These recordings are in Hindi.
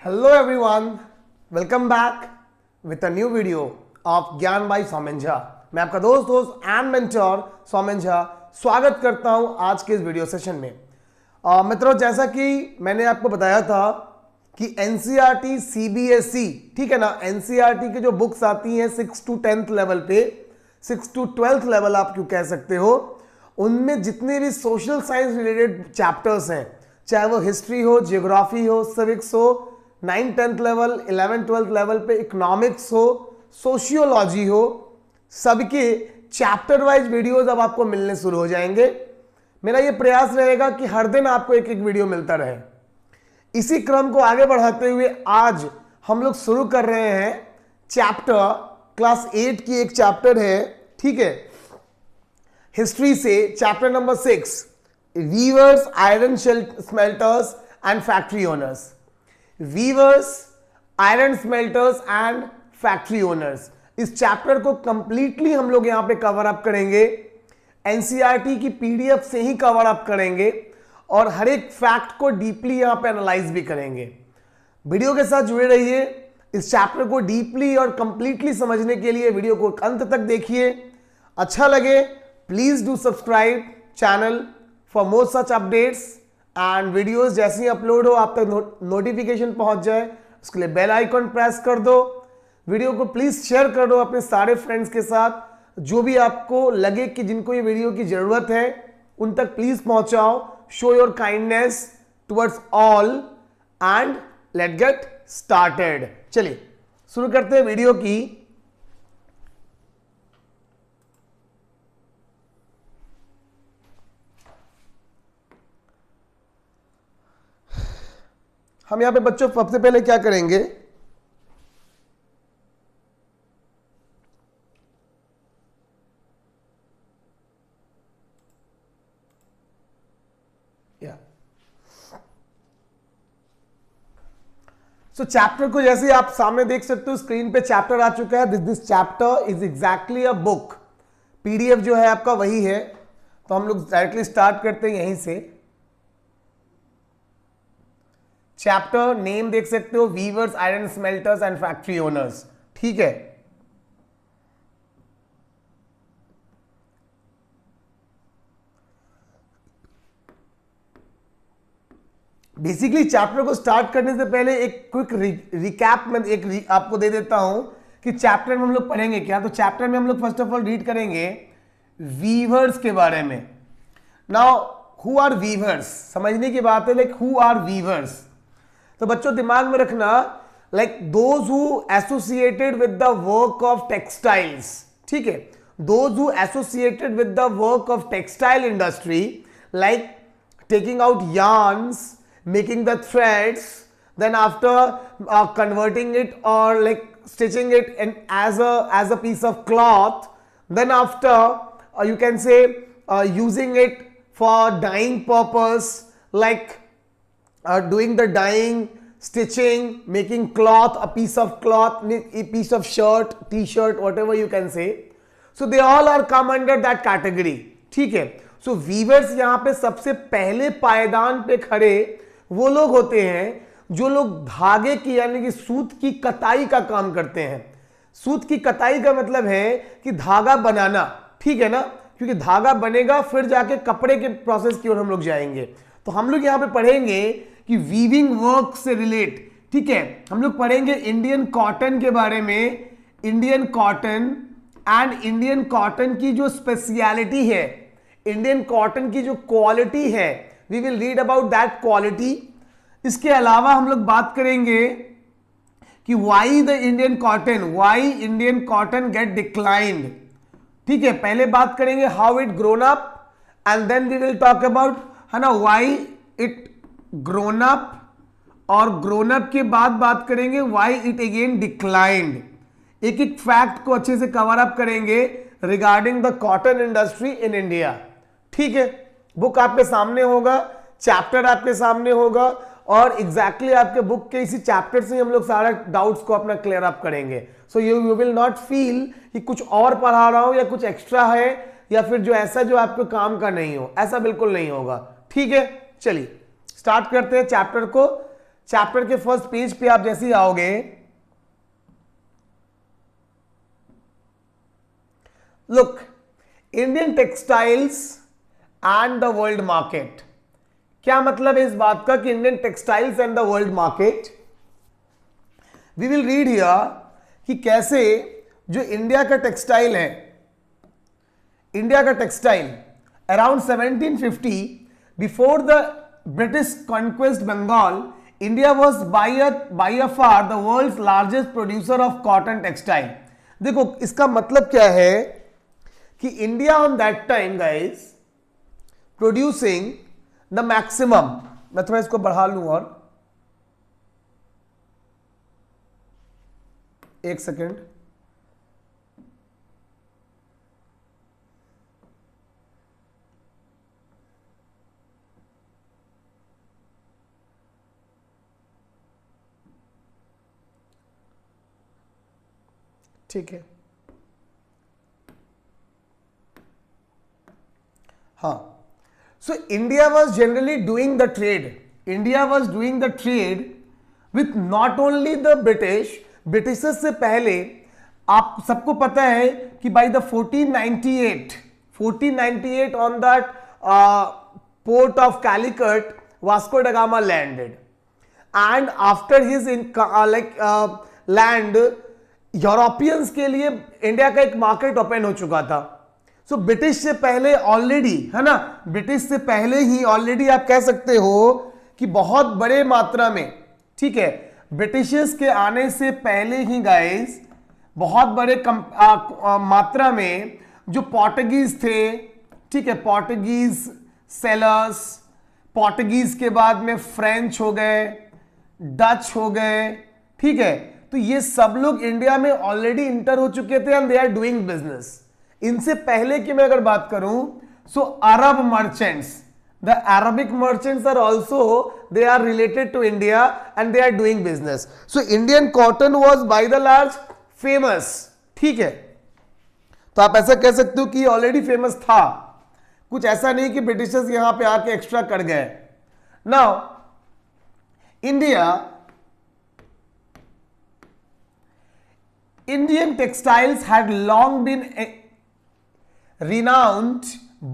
Hello everyone, welcome back with a new video of ज्ञान बाई सौमेन झा। मैं आपका दोस्त एंड मेंटर सौमेन झा स्वागत करता हूं आज के इस वीडियो सेशन में। मित्रों, जैसा कि मैंने आपको बताया था कि एनसीईआरटी सीबीएसई, ठीक है ना, एनसीईआरटी की जो बुक्स आती हैं 6 to 10th लेवल पे, 6 to 12th लेवल आप क्यों कह सकते हो, उनमें जितने भी सोशल साइंस रिलेटेड चैप्टर्स हैं, चाहे वो हिस्ट्री हो, जियोग्राफी हो, सिविक्स हो, 9th 10th level, 11th 12th level पे इकोनॉमिक्स हो, सोशियोलॉजी हो, सबके चैप्टर वाइज वीडियोस अब आपको मिलने शुरू हो जाएंगे। मेरा ये प्रयास रहेगा कि हर दिन आपको एक एक वीडियो मिलता रहे। इसी क्रम को आगे बढ़ाते हुए आज हम लोग शुरू कर रहे हैं चैप्टर, क्लास 8 की एक चैप्टर है, ठीक है, हिस्ट्री से chapter number 6, weavers, iron smelters and factory owners. Weavers, iron smelters and factory owners, इस चैप्टर को कंप्लीटली हम लोग यहां पे कवर अप करेंगे। एनसीईआरटी की पीडीएफ से ही कवर अप करेंगे और हर एक फैक्ट को डीपली यहां पे एनालाइज भी करेंगे। वीडियो के साथ जुड़े रहिए। इस चैप्टर को डीपली और कंप्लीटली समझने के लिए वीडियो को अंत तक देखिए। अच्छा लगे please do subscribe channel for more such updates and videos जैसे ही अपलोड हो आप तक नोटिफिकेशन पहुंच जाए, उसके लिए बेल आइकन प्रेस कर दो। वीडियो को प्लीज शेयर कर दो अपने सारे फ्रेंड्स के साथ, जो भी आपको लगे कि जिनको ये वीडियो की जरूरत है उन तक प्लीज पहुंचाओ। Show your kindness towards all and let get started. चलिए शुरू करते हैं वीडियो की। हम यहां पे बच्चों सबसे पहले क्या करेंगे, चैप्टर को जैसे आप सामने देख सकते हो, स्क्रीन पे चैप्टर आ चुका है। This chapter is exactly a book. PDF जो है आपका वही है, तो हम लोग डायरेक्टली स्टार्ट करते हैं यहीं से। चैप्टर नेम देख सकते हो, weavers, iron smelters and factory owners, ठीक है। बेसिकली चैप्टर को स्टार्ट करने से पहले एक क्विक रिकैप में आपको दे देता हूं कि चैप्टर में हम लोग पढ़ेंगे क्या। तो चैप्टर में हम लोग फर्स्ट ऑफ ऑल रीड करेंगे वीवर्स के बारे में। नाउ हु आर वीवर्स, समझने की बात है, लाइक हु आर वीवर्स। तो बच्चों दिमाग में रखना, like those who associated with the work of textiles, ठीक है, those who associated with the work of textile industry, like taking out yarns, making the threads, then after converting it or like stitching it in as a piece of cloth, then after you can say using it for dyeing purpose, like doing the dyeing, stitching, making cloth, a piece of cloth, a piece of shirt, t-shirt, whatever you can say. So they all are come under that category, ठीक है। सो वीवर्स यहां पे सबसे पहले पायदान पे खड़े वो लोग होते हैं जो लोग धागे की यानी कि सूत की कताई का काम करते हैं। सूत की कताई का मतलब है कि धागा बनाना, ठीक है ना, क्योंकि धागा बनेगा फिर जाके कपड़े के प्रोसेस की ओर हम लोग जाएंगे। तो हम लोग यहां पे पढ़ेंगे कि वीविंग वर्क से रिलेट, ठीक है, हम लोग पढ़ेंगे इंडियन कॉटन के बारे में, Indian cotton and Indian cotton की जो स्पेशलिटी है, इंडियन कॉटन की जो क्वालिटी है, we will read about that quality. इसके अलावा हम लोग बात करेंगे कि why the Indian cotton, why Indian cotton get declined, ठीक है। पहले बात करेंगे how it grown up and then we will talk about, है ना, व्हाई इट ग्रोन अप, और ग्रोन अप के बाद बात करेंगे व्हाई इट अगेन डिक्लाइंड। एक एक फैक्ट को अच्छे से कवर अप करेंगे regarding the cotton industry in India, ठीक है। बुक आपके सामने होगा, चैप्टर आपके सामने होगा और एग्जैक्टली आपके बुक के इसी चैप्टर से हम लोग सारा डाउट्स को अपना क्लियर अप करेंगे। So you will not feel कि कुछ और पढ़ा रहा हूं या कुछ एक्स्ट्रा है या फिर जो ऐसा जो आपको काम का नहीं हो, ऐसा बिल्कुल नहीं होगा, ठीक है। चलिए स्टार्ट करते हैं चैप्टर को। चैप्टर के फर्स्ट पेज पे आप जैसे ही आओगे, look, Indian textiles and the world market. क्या मतलब है इस बात का कि Indian textiles and the world market? We will read here कि कैसे जो इंडिया का टेक्सटाइल है, इंडिया का textile around 1750 before the British conquest Bengal, India was by far the world largest producer of cotton textile. देखो इसका मतलब क्या है कि India on that time guys producing the maximum, मैं थोड़ा इसको बढ़ा लूं और एक सेकेंड, ठीक है। हाँ, so India was generally doing the trade, India was doing the trade with not only the British, britishers से पहले आप सबको पता है कि by the 1498 on that port of Calicut Vasco da Gama landed, and after his land Europeans के लिए इंडिया का एक मार्केट ओपन हो चुका था। सो ब्रिटिश से पहले ऑलरेडी, है ना, ब्रिटिश से पहले ही ऑलरेडी आप कह सकते हो कि बहुत बड़े मात्रा में, ठीक है, ब्रिटिशर्स के आने से पहले ही गाइस बहुत बड़े मात्रा में जो पोर्टुगीज थे, ठीक है, पोर्टुगीज सेलर्स, पोर्टुगीज के बाद में फ्रेंच हो गए, डच हो गए, ठीक है, तो ये सब लोग इंडिया में ऑलरेडी इंटर हो चुके थे and they are doing business. इनसे पहले की मैं अगर बात करूं, so Arab merchants, the Arabic merchants are also, they are related to India and they are doing business. So Indian cotton was by the large famous, ठीक है, तो आप ऐसा कह सकते हो कि ऑलरेडी फेमस था, कुछ ऐसा नहीं कि ब्रिटिशर्स यहां पे आके एक्स्ट्रा कर गए। Now Indian textiles had long been renowned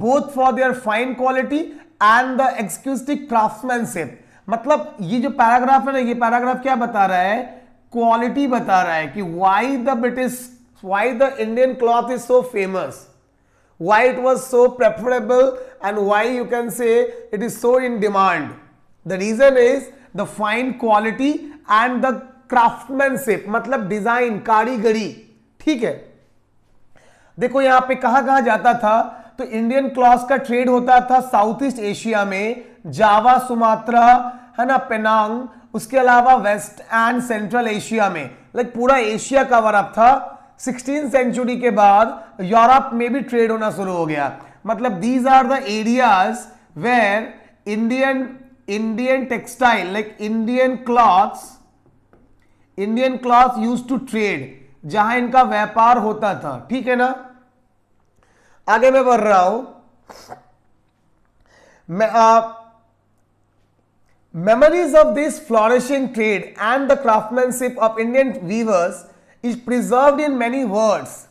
both for their fine quality and the exquisite craftsmanship। मतलब ये जो पैराग्राफ है ना, ये पैराग्राफ क्या बता रहा है? क्वालिटी बता रहा है कि why the Indian cloth is so famous, why it was so preferable and why you can say it is so in demand. The reason is the fine quality and the craftsmanship, मतलब डिजाइन, कारीगरी, ठीक है। देखो यहां पे कहां जाता था, तो इंडियन क्लॉथ का ट्रेड होता था साउथ ईस्ट एशिया में, जावा, सुमात्रा, है ना, पेनांग, उसके अलावा वेस्ट एंड सेंट्रल एशिया में, लाइक पूरा एशिया कवर अप था। 16th सेंचुरी के बाद यूरोप में भी ट्रेड होना शुरू हो गया। मतलब these are the areas where Indian textile, like Indian clothes used to trade, जहां इनका व्यापार होता था, ठीक है ना। आगे मैं बढ़ रहा हूं, memories of this flourishing trade and the craftsmanship of Indian weavers is preserved in many words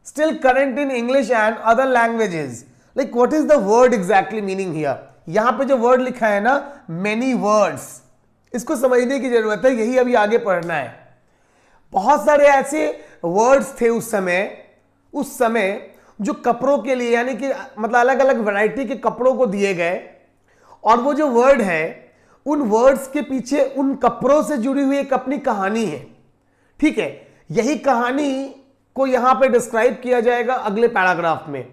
still current in English and other languages. Like what is the word exactly meaning here? यहां पे जो वर्ड लिखा है ना, many words, इसको समझने की जरूरत है, यही अभी आगे पढ़ना है। बहुत सारे ऐसे वर्ड्स थे उस समय जो कपड़ों के लिए, यानी कि मतलब अलग अलग वैरायटी के कपड़ों को दिए गए, और वो जो वर्ड है, उन वर्ड्स के पीछे उन कपड़ों से जुड़ी हुई एक अपनी कहानी है, ठीक है। यही कहानी को यहां पे डिस्क्राइब किया जाएगा अगले पैराग्राफ में।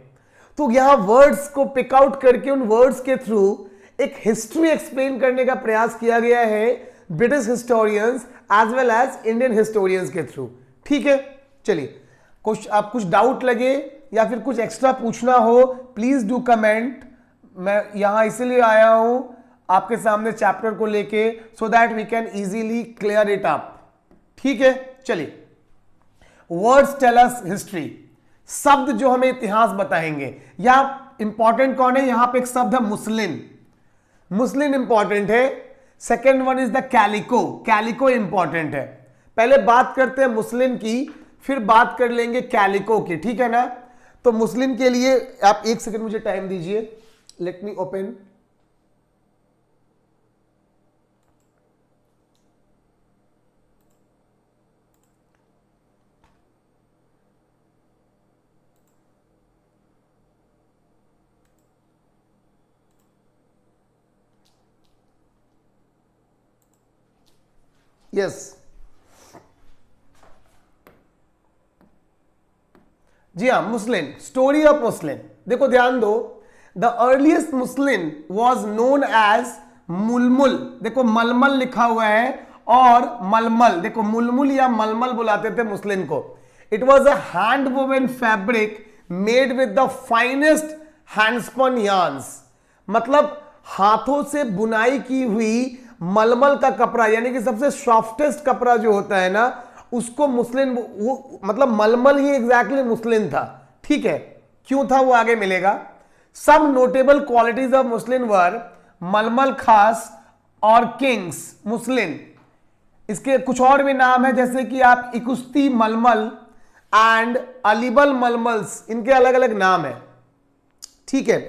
तो यहां वर्ड्स को पिक आउट करके उन वर्ड्स के थ्रू एक हिस्ट्री एक्सप्लेन करने का प्रयास किया गया है British historians as well as Indian historians के थ्रू, ठीक है। चलिए, आप कुछ डाउट लगे या फिर कुछ एक्स्ट्रा पूछना हो, प्लीज डू कमेंट। मैं यहां इसलिए आया हूं आपके सामने चैप्टर को लेके, so that we can easily clear it up, ठीक है। चलिए, वर्ड्स टेल अस हिस्ट्री, शब्द जो हमें इतिहास बताएंगे। यहां इंपॉर्टेंट कौन है? यहां पे एक शब्द है मुस्लिम। मुस्लिम इंपॉर्टेंट है second one is the calico. Calico important है। पहले बात करते हैं मुस्लिम की, फिर बात कर लेंगे कैलिको की, ठीक है ना। तो मुस्लिम के लिए आप एक सेकंड मुझे टाइम दीजिए, लेट मी ओपन। यस जी हाँ, मुस्लिम, स्टोरी ऑफ मुस्लिम। देखो ध्यान दो, the earliest muslin was known as mulmul. देखो मलमल लिखा हुआ है और मलमल, देखो मुलमुल या मलमल बुलाते थे मुस्लिम को। It was a hand woven fabric made with the finest handspun yarns. मतलब हाथों से बुनाई की हुई मलमल का कपड़ा, यानी कि सबसे सॉफ्टेस्ट कपड़ा जो होता है ना, उसको मुस्लिम, वो मतलब मलमल ही एग्जैक्टली मुस्लिम था, ठीक है। क्यों था वो आगे मिलेगा। सम नोटेबल क्वालिटीज ऑफ मुस्लिम वर मलमल खास और किंग्स मुस्लिम। इसके कुछ और भी नाम है, जैसे कि आप इकुस्ती मलमल एंड अलीबल मलमल्स, इनके अलग अलग नाम है, ठीक है।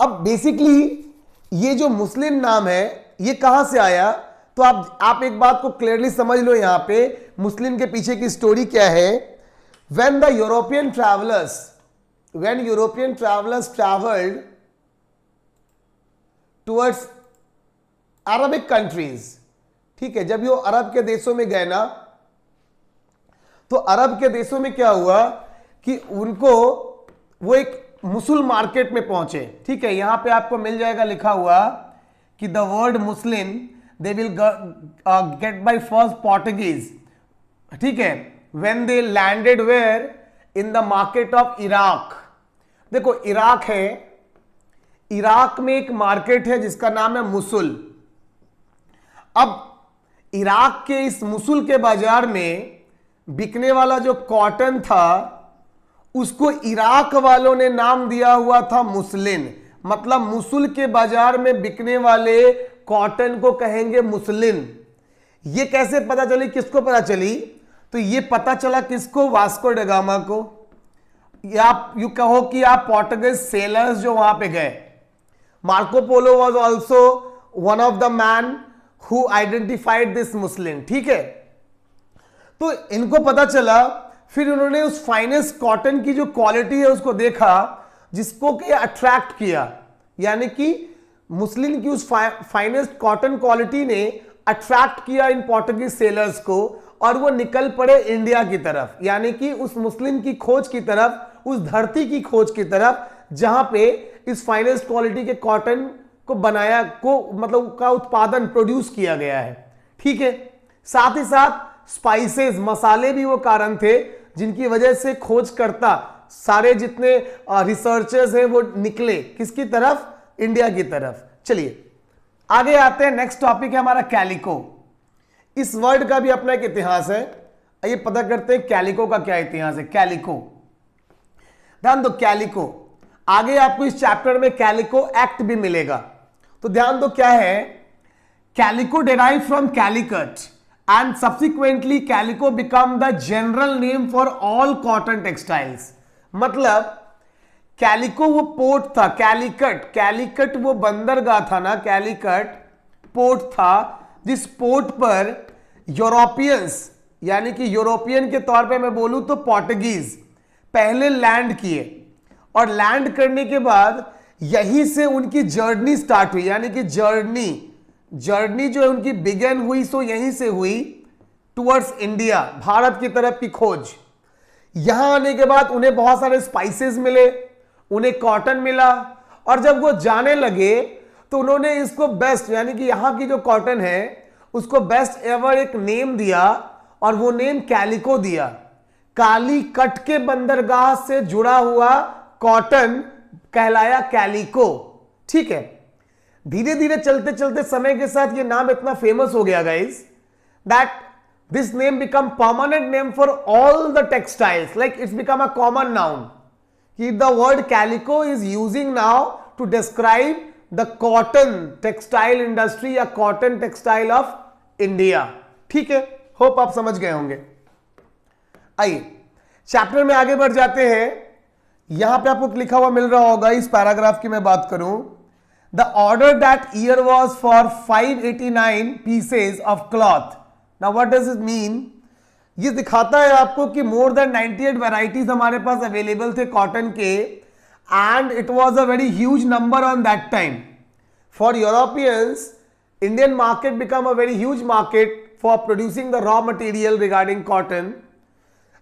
अब बेसिकली ये जो मुस्लिम नाम है ये कहां से आया, तो आप एक बात को क्लियरली समझ लो, यहां पे मुस्लिम के पीछे की स्टोरी क्या है। When European travellers travelled towards Arabic countries, ठीक है, जब ये अरब के देशों में गए ना, तो अरब के देशों में क्या हुआ कि उनको वो एक मुसल मार्केट में पहुंचे, ठीक है। यहां पे आपको मिल जाएगा लिखा हुआ कि the word Muslim they will get by first Portuguese, ठीक है, when they landed where in the market of Iraq। देखो इराक है, इराक में एक मार्केट है जिसका नाम है मुसल। अब इराक के इस मुसल के बाजार में बिकने वाला जो कॉटन था उसको इराक वालों ने नाम दिया हुआ था मुस्लिम। मतलब मुसल के बाजार में बिकने वाले कॉटन को कहेंगे मुस्लिम। ये कैसे पता चली, किसको पता चली, तो ये पता चला किसको, वास्को ड गामा को। आप यू कहो कि आप पोर्टुगीज सेलर्स जो वहां पे गए, Marco Polo was also one of the man who identified this muslin, ठीक है। तो इनको पता चला, फिर उन्होंने उस फाइनेस्ट कॉटन की जो क्वालिटी है उसको देखा, जिसको कि अट्रैक्ट किया, यानी कि मुस्लिम की उस फाइनेस्ट कॉटन क्वालिटी ने अट्रैक्ट किया इन पोर्टुगीज सेलर्स को, और वो निकल पड़े इंडिया की तरफ, यानी कि उस मुस्लिम की खोज की तरफ, उस धरती की खोज की तरफ जहां पे इस फाइनेस्ट क्वालिटी के कॉटन को बनाया को मतलब का उत्पादन प्रोड्यूस किया गया है, ठीक है। साथ ही साथ स्पाइसेस, मसाले भी वो कारण थे जिनकी वजह से खोजकर्ता सारे जितने रिसर्चर्स हैं वो निकले किसकी तरफ, इंडिया की तरफ। चलिए आगे आते हैं, नेक्स्ट टॉपिक है हमारा कैलिको। इस वर्ड का भी अपना एक इतिहास है, आइए पता करते हैं कैलिको का क्या इतिहास है। कैलिको, ध्यान दो, कैलिको आगे आपको इस चैप्टर में कैलिको एक्ट भी मिलेगा, तो ध्यान दो क्या है। Calico derive from Calicut and subsequently calico become the general name for all cotton textiles. मतलब कैलिको वो पोर्ट था, कैलिकट वो बंदरगाह था ना, कैलिकट पोर्ट था, जिस पोर्ट पर यूरोपियंस, यानी कि यूरोपियन के तौर पे मैं बोलूं तो पोर्टुगीज पहले लैंड किए, और लैंड करने के बाद यहीं से उनकी जर्नी स्टार्ट हुई, यानी कि जर्नी जो है उनकी बिगन हुई, सो यहीं से हुई टुवर्ड्स इंडिया, भारत की तरफ की खोज। यहां आने के बाद उन्हें बहुत सारे स्पाइसेस मिले, उन्हें कॉटन मिला, और जब वो जाने लगे तो उन्होंने इसको बेस्ट, यानी कि यहां की जो कॉटन है उसको बेस्ट एवर एक नेम दिया, और वो नेम कैलिको दिया। कालीकट के बंदरगाह से जुड़ा हुआ कॉटन कहलाया कैलिको, ठीक है। धीरे धीरे चलते चलते समय के साथ ये नाम इतना फेमस हो गया guys, that this name become permanent name for all the textiles, like it's become a common noun. The word calico is using now to describe the cotton textile industry या कॉटन टेक्सटाइल ऑफ इंडिया। ठीक है, होप आप समझ गए होंगे। आइए चैप्टर में आगे बढ़ जाते हैं। यहां पे आपको लिखा हुआ मिल रहा होगा, इस पैराग्राफ की मैं बात करूं, the order that year was for 589 pieces of cloth. Now what does it mean? ये दिखाता है आपको कि मोर देन 98 वेराइटीज हमारे पास अवेलेबल थे कॉटन के, and it was a very huge number on that time. For Europeans, Indian market become a very huge market for producing the raw material regarding cotton,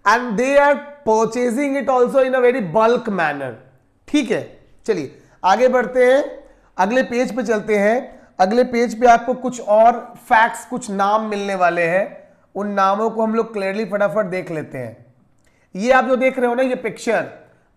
and they are purchasing it also in a very bulk manner. ठीक है, चलिए आगे बढ़ते हैं, अगले पेज पे चलते हैं। अगले पेज पे आपको कुछ और फैक्ट्स, कुछ नाम मिलने वाले हैं। उन नामों को हम लोग क्लियरली फटाफट देख लेते हैं। ये आप जो देख रहे हो ना, ये पिक्चर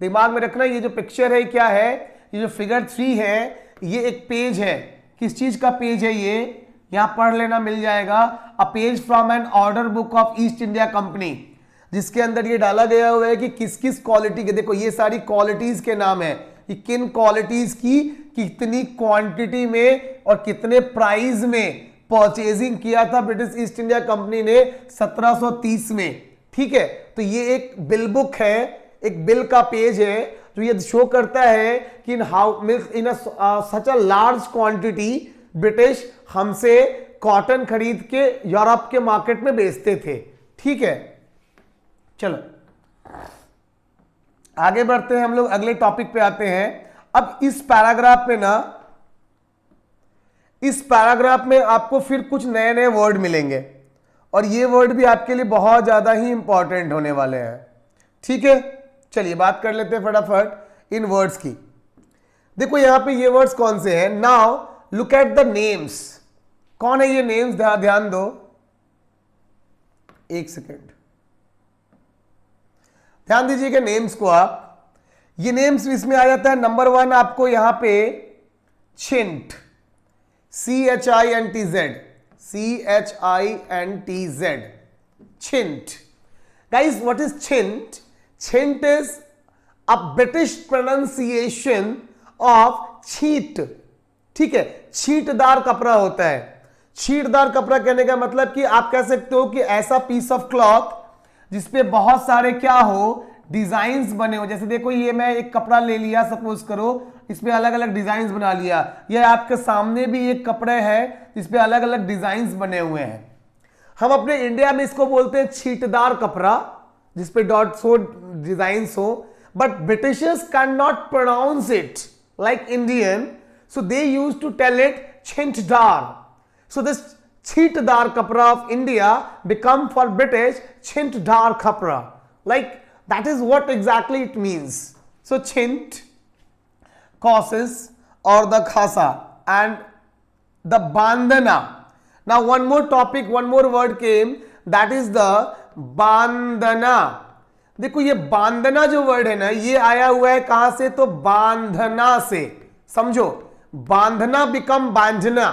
दिमाग में रखना, ये जो पिक्चर है क्या है? ये जो फिगर 3 है, ये एक पेज है। किस चीज का पेज है ये? यहां पढ़ लेना, मिल जाएगा। A page from an order book of East India Company, जिसके अंदर ये डाला गया हुआ है कि किस किस क्वालिटी के, देखो ये सारी क्वालिटीज के नाम है कि किन क्वालिटीज की कितनी क्वांटिटी में और कितने प्राइस में परचेजिंग किया था ब्रिटिश ईस्ट इंडिया कंपनी ने 1730 में। ठीक है, तो ये एक बिल बुक है, एक बिल का पेज है जो ये शो करता है कि इन सच अ लार्ज क्वांटिटी ब्रिटिश हमसे कॉटन खरीद के यूरोप के मार्केट में बेचते थे। ठीक है, चलो आगे बढ़ते हैं, हम लोग अगले टॉपिक पे आते हैं। अब इस पैराग्राफ में ना, इस पैराग्राफ में आपको फिर कुछ नए नए वर्ड मिलेंगे, और ये वर्ड भी आपके लिए बहुत ज्यादा ही इंपॉर्टेंट होने वाले हैं। ठीक है, चलिए बात कर लेते हैं फटाफट इन वर्ड्स की। देखो यहां पे ये वर्ड्स कौन से हैं। Now look at the names. कौन है ये नेम्स? ध्यान दो, एक सेकेंड ध्यान दीजिएगा नेम्स को आप। ये नेम्स इसमें आ जाता है। नंबर 1 आपको यहां पे छिंट, CHINTZ, CHINTZ, chint. Guys, what is chint? Chint is a British pronunciation of छीट। ठीक है, छीटदार कपड़ा होता है। छीटदार कपड़ा कहने का मतलब कि आप कह सकते हो कि ऐसा पीस ऑफ क्लॉथ जिसपे बहुत सारे क्या हो, डिजाइन्स बने हो। जैसे देखो ये मैं एक कपड़ा ले लिया, सपोज करो इसमें अलग अलग डिजाइन्स बना लिया। ये आपके सामने भी एक कपड़ा है जिसपे अलग अलग डिजाइन्स बने हुए हैं। हम अपने इंडिया में इसको बोलते हैं छीटदार कपड़ा, जिसपे डॉट्स हो, डिजाइन्स हो। But britishers can not pronounce it like Indian, so they use to tell it chhintdar. So this chheetdar kapda of India become for British chhintdar kapda, like that is what exactly it means. So chint causes or the khasa and the bandhana. Now one more topic, one more word came, that is the bandhana. देखो ये बांधना जो वर्ड है ना, ये आया हुआ है कहां से? तो बांधना से। समझो, बांधना बिकम बांधना,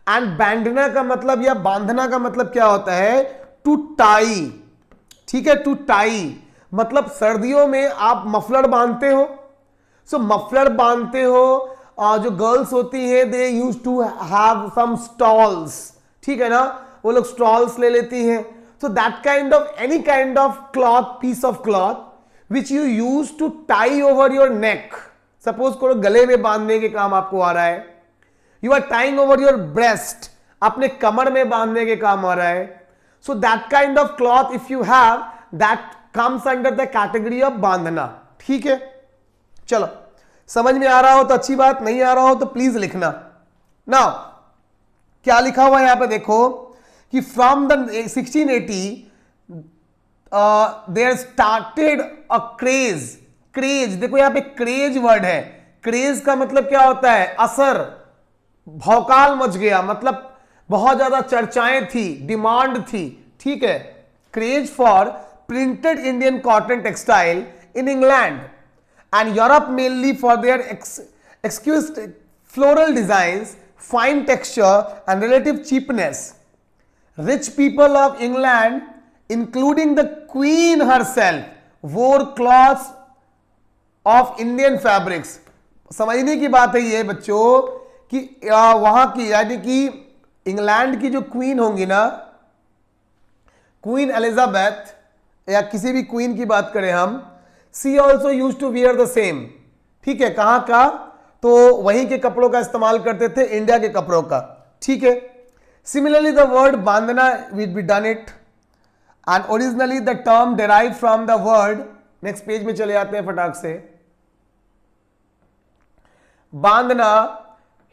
एंड बांधना का मतलब या बांधना का मतलब क्या होता है? To tie. ठीक है, टू टाई मतलब सर्दियों में आप मफलर बांधते हो। सो मफलर बांधते हो, जो गर्ल्स होती है they use to have some stalls. ठीक है ना, वो लोग स्टॉल्स ले लेती हैं। So that kind of any kind of cloth, piece of cloth which you use to tie over your neck. Suppose करो गले में बांधने के काम आपको आ रहा है, you are tying over your breast, अपने कमर में बांधने के काम आ रहा है। So that kind of cloth if you have, that comes under the category of बांधना। ठीक है, चलो समझ में आ रहा हो तो अच्छी बात, नहीं आ रहा हो तो प्लीज लिखना। नाउ क्या लिखा हुआ है यहां पे देखो कि from the 1680 there started a craze. Craze देखो यहां पे क्रेज वर्ड है। क्रेज का मतलब क्या होता है? असर, भौकाल मच गया, मतलब बहुत ज्यादा चर्चाएं थी, डिमांड थी। ठीक है, craze for printed Indian cotton textile in England and Europe, mainly for their exquisite floral designs, fine texture and relative cheapness. Rich people of England, including the Queen herself, wore cloths of Indian fabrics. समझने की बात है ये बच्चों कि वहां की यानी कि इंग्लैंड की जो क्वीन होंगी ना, क्वीन एलिजाबेथ या किसी भी क्वीन की बात करें हम, she also use to wear the same. ठीक है, कहां का, तो वहीं के कपड़ों का इस्तेमाल करते थे, इंडिया के कपड़ों का। ठीक है, सिमिलरली द वर्ड बांधना will be done it and originally the term derive from the word, next page में चले जाते हैं फटाक से। बांधना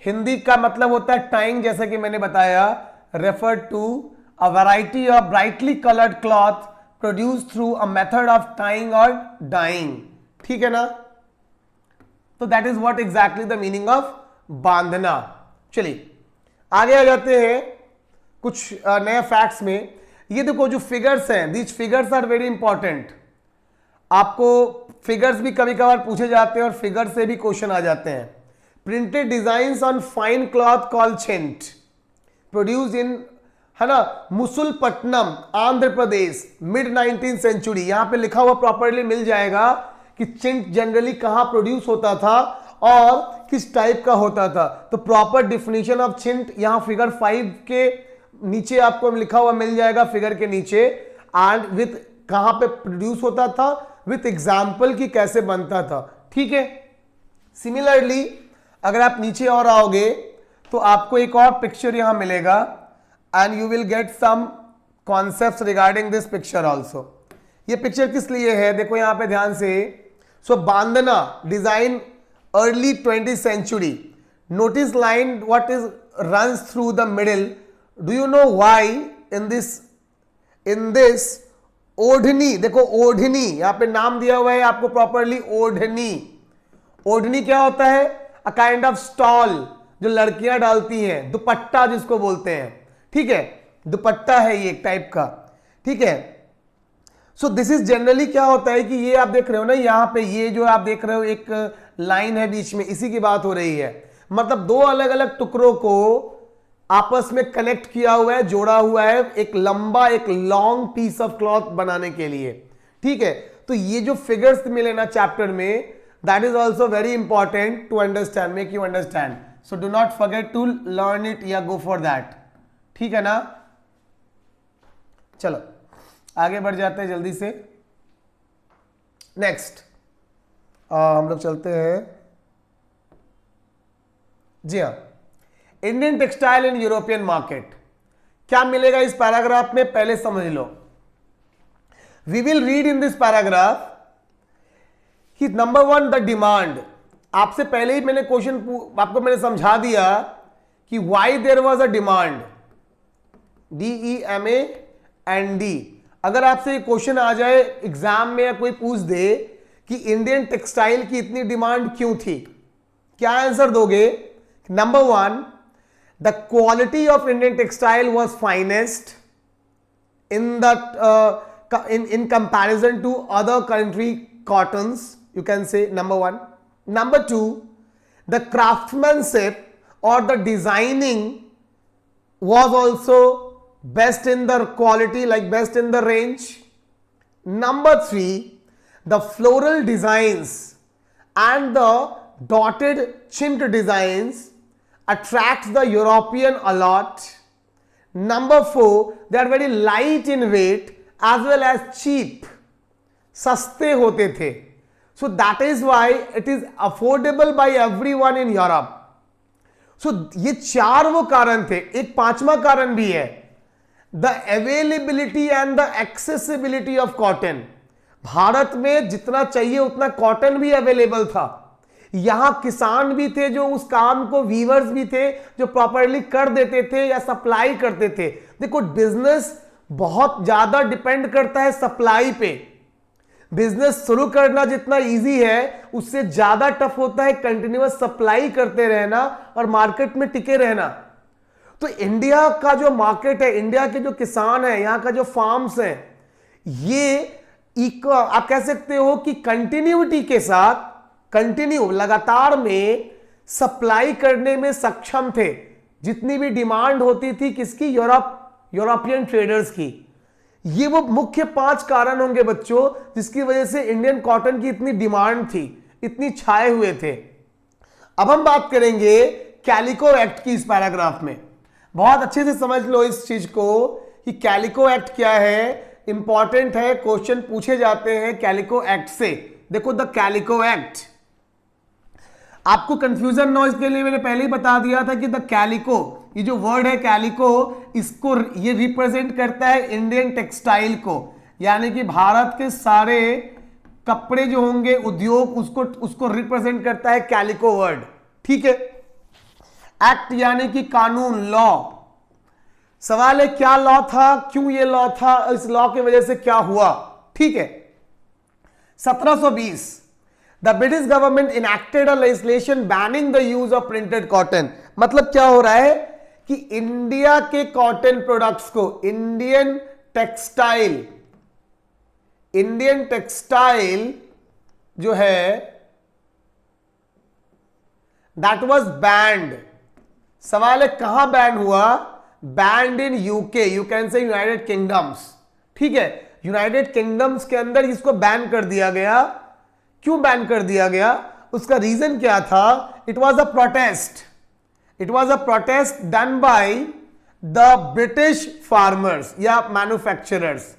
हिंदी का मतलब होता है टाइंग, जैसा कि मैंने बताया, refer to a variety of brightly coloured cloth produce through a method of tying और डाइंग। ठीक है ना, तो that is what exactly the meaning of बांधना। चलिए आगे आ जाते हैं कुछ नए फैक्ट्स में। ये देखो जो फिगर्स हैं, these figures are very important. आपको फिगर्स भी कभी कभार पूछे जाते हैं और फिगर से भी क्वेश्चन आ जाते हैं। Printed designs on fine cloth called chhint produce in, है ना, Masulipatnam Andhra Pradesh, mid 19th century. यहां पे लिखा हुआ प्रॉपर्ली मिल जाएगा कि चिंट जनरली कहां प्रोड्यूस होता था और किस टाइप का होता था। तो प्रॉपर डिफिनेशन ऑफ चिंट यहां फिगर 5 के नीचे आपको लिखा हुआ मिल जाएगा, फिगर के नीचे, एंड विथ कहां पे प्रोड्यूस होता था, विथ एग्जाम्पल की कैसे बनता था। ठीक है, सिमिलरली अगर आप नीचे और आओगे तो आपको एक और पिक्चर यहां मिलेगा and you will get some concepts regarding this picture also. ये पिक्चर किस लिए है, देखो यहां पे ध्यान से। सो बांधना design early 20th century, notice line what is runs through the middle, do you know why in this odhni, देखो ओढ़नी यहां पे नाम दिया हुआ है आपको प्रॉपरली, ओढ़नी। ओढ़नी क्या होता है, अ काइंड ऑफ स्टॉल जो लड़कियां डालती हैं, दुपट्टा जिसको बोलते हैं। ठीक है, दुपट्टा है ये एक टाइप का। ठीक है, सो दिस इज जनरली क्या होता है कि ये आप देख रहे हो ना, यहां पे ये जो आप देख रहे हो एक लाइन है बीच में, इसी की बात हो रही है। मतलब दो अलग अलग टुकड़ों को आपस में कनेक्ट किया हुआ है, जोड़ा हुआ है एक लंबा, एक लॉन्ग पीस ऑफ क्लॉथ बनाने के लिए। ठीक है, तो ये जो फिगर्स मिले ना चैप्टर में, that is also very important to understand, make you understand. So do not forget to learn it या गो फॉर दैट। ठीक है ना, चलो आगे बढ़ जाते हैं जल्दी से। नेक्स्ट हम लोग चलते हैं, जी हाँ, Indian textile in European market. क्या मिलेगा इस पैराग्राफ में, पहले समझ लो। We will read in this paragraph कि नंबर 1 द डिमांड। आपसे पहले ही मैंने क्वेश्चन आपको मैंने समझा दिया कि why there was a demand, DEMAND। अगर आपसे ये क्वेश्चन आ जाए एग्जाम में या कोई पूछ दे कि इंडियन टेक्सटाइल की इतनी डिमांड क्यों थी, क्या आंसर दोगे? Number 1, the quality of Indian textile was finest in the in comparison to other country cottons, you can say, number 1. Number 2, the craftsmanship or the designing was also best in the quality, like best in the range. Number 3, the floral designs and the dotted chintz designs attracts the European a lot. Number 4, they are very light in weight as well as cheap, सस्ते होते थे। So that is why it is affordable by everyone in Europe. So ये 4 वो कारण थे। एक 5वां कारण भी है, the availability and the accessibility of cotton। Bharat में जितना चाहिए उतना कॉटन भी अवेलेबल था, यहां किसान भी थे जो उस काम को, वीवर्स भी थे जो प्रॉपरली कर देते थे या सप्लाई करते थे। देखो बिजनेस बहुत ज्यादा डिपेंड करता है सप्लाई पे। बिजनेस शुरू करना जितना इजी है उससे ज्यादा टफ होता है कंटिन्यूअस सप्लाई करते रहना और मार्केट में टिके रहना। तो इंडिया का जो मार्केट है, इंडिया के जो किसान है, यहां का जो फार्म्स है, ये आप कह सकते हो कि कंटिन्यूटी के साथ, कंटिन्यू लगातार में सप्लाई करने में सक्षम थे। जितनी भी डिमांड होती थी किसकी, यूरोपियन ट्रेडर्स की। ये वो मुख्य 5 कारण होंगे बच्चों जिसकी वजह से इंडियन कॉटन की इतनी डिमांड थी, इतनी छाए हुए थे। अब हम बात करेंगे कैलिको एक्ट की इस पैराग्राफ में। बहुत अच्छे से समझ लो इस चीज को कि कैलिको एक्ट क्या है, इंपॉर्टेंट है, क्वेश्चन पूछे जाते हैं कैलिको एक्ट से। देखो द कैलिको एक्ट, आपको कंफ्यूजन नो इसके लिए मैंने पहले ही बता दिया था कि द कैलिको, ये जो वर्ड है कैलिको, इसको ये रिप्रेजेंट करता है इंडियन टेक्सटाइल को, यानी कि भारत के सारे कपड़े जो होंगे उद्योग, उसको रिप्रेजेंट करता है कैलिको वर्ड। ठीक है, एक्ट यानी कि कानून, लॉ। सवाल है क्या लॉ था, क्यों ये लॉ था, इस लॉ की वजह से क्या हुआ। ठीक है, 1720 the British government enacted a legislation banning the use of printed cotton. मतलब क्या हो रहा है कि इंडिया के कॉटन प्रोडक्ट्स को, इंडियन टेक्सटाइल जो है दैट वाज बैंड। सवाल है कहां बैन हुआ, band in UK, you can से यूनाइटेड किंगडम्स। ठीक है, यूनाइटेड किंगडम्स के अंदर इसको बैन कर दिया गया। क्यों बैन कर दिया गया, उसका रीजन क्या था, it was a protest done by the British farmers या मैन्युफैक्चरर्स।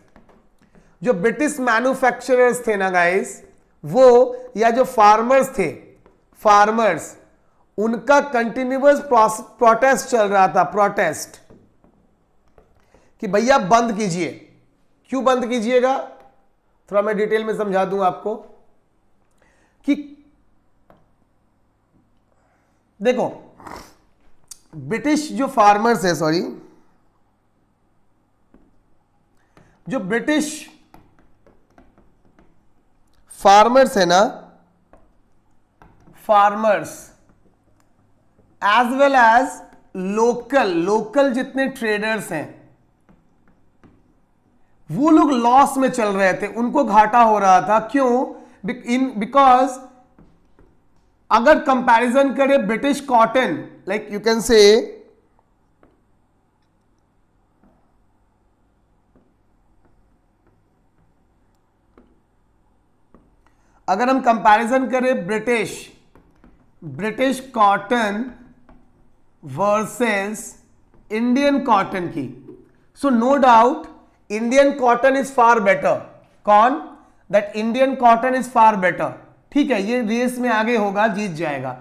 जो ब्रिटिश मैन्युफैक्चरर्स थे ना गाइस, वो या जो फार्मर्स थे, फार्मर्स, उनका कंटिन्यूअस प्रोटेस्ट चल रहा था, प्रोटेस्ट कि भैया बंद कीजिए। क्यों बंद कीजिएगा, थोड़ा मैं डिटेल में समझा दूं आपको कि देखो ब्रिटिश जो फार्मर्स है, सॉरी, जो ब्रिटिश फार्मर्स है ना, farmers as well as local जितने ट्रेडर्स हैं, वो लोग लॉस में चल रहे थे, उनको घाटा हो रहा था। क्यों, बिकॉज अगर कंपैरिजन करें British cotton, like you can say अगर हम कंपैरिजन करें British cotton versus Indian cotton की, so no doubt Indian cotton is far better. कौन, that Indian cotton is far better. ठीक है, ये रेस में आगे होगा, जीत जाएगा।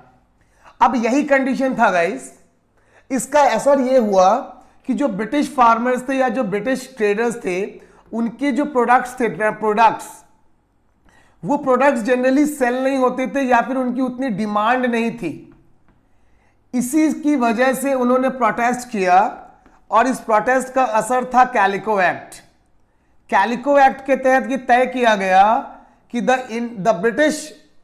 अब यही कंडीशन था गाइस, इसका असर ये हुआ कि जो ब्रिटिश फार्मर्स थे या जो ब्रिटिश ट्रेडर्स थे, उनके जो प्रोडक्ट्स थे, वो प्रोडक्ट्स जनरली सेल नहीं होते थे या फिर उनकी उतनी डिमांड नहीं थी। इसी की वजह से उन्होंने प्रोटेस्ट किया और इस प्रोटेस्ट का असर था कैलिको एक्ट। कैलिको एक्ट के तहत ये तय किया गया कि the British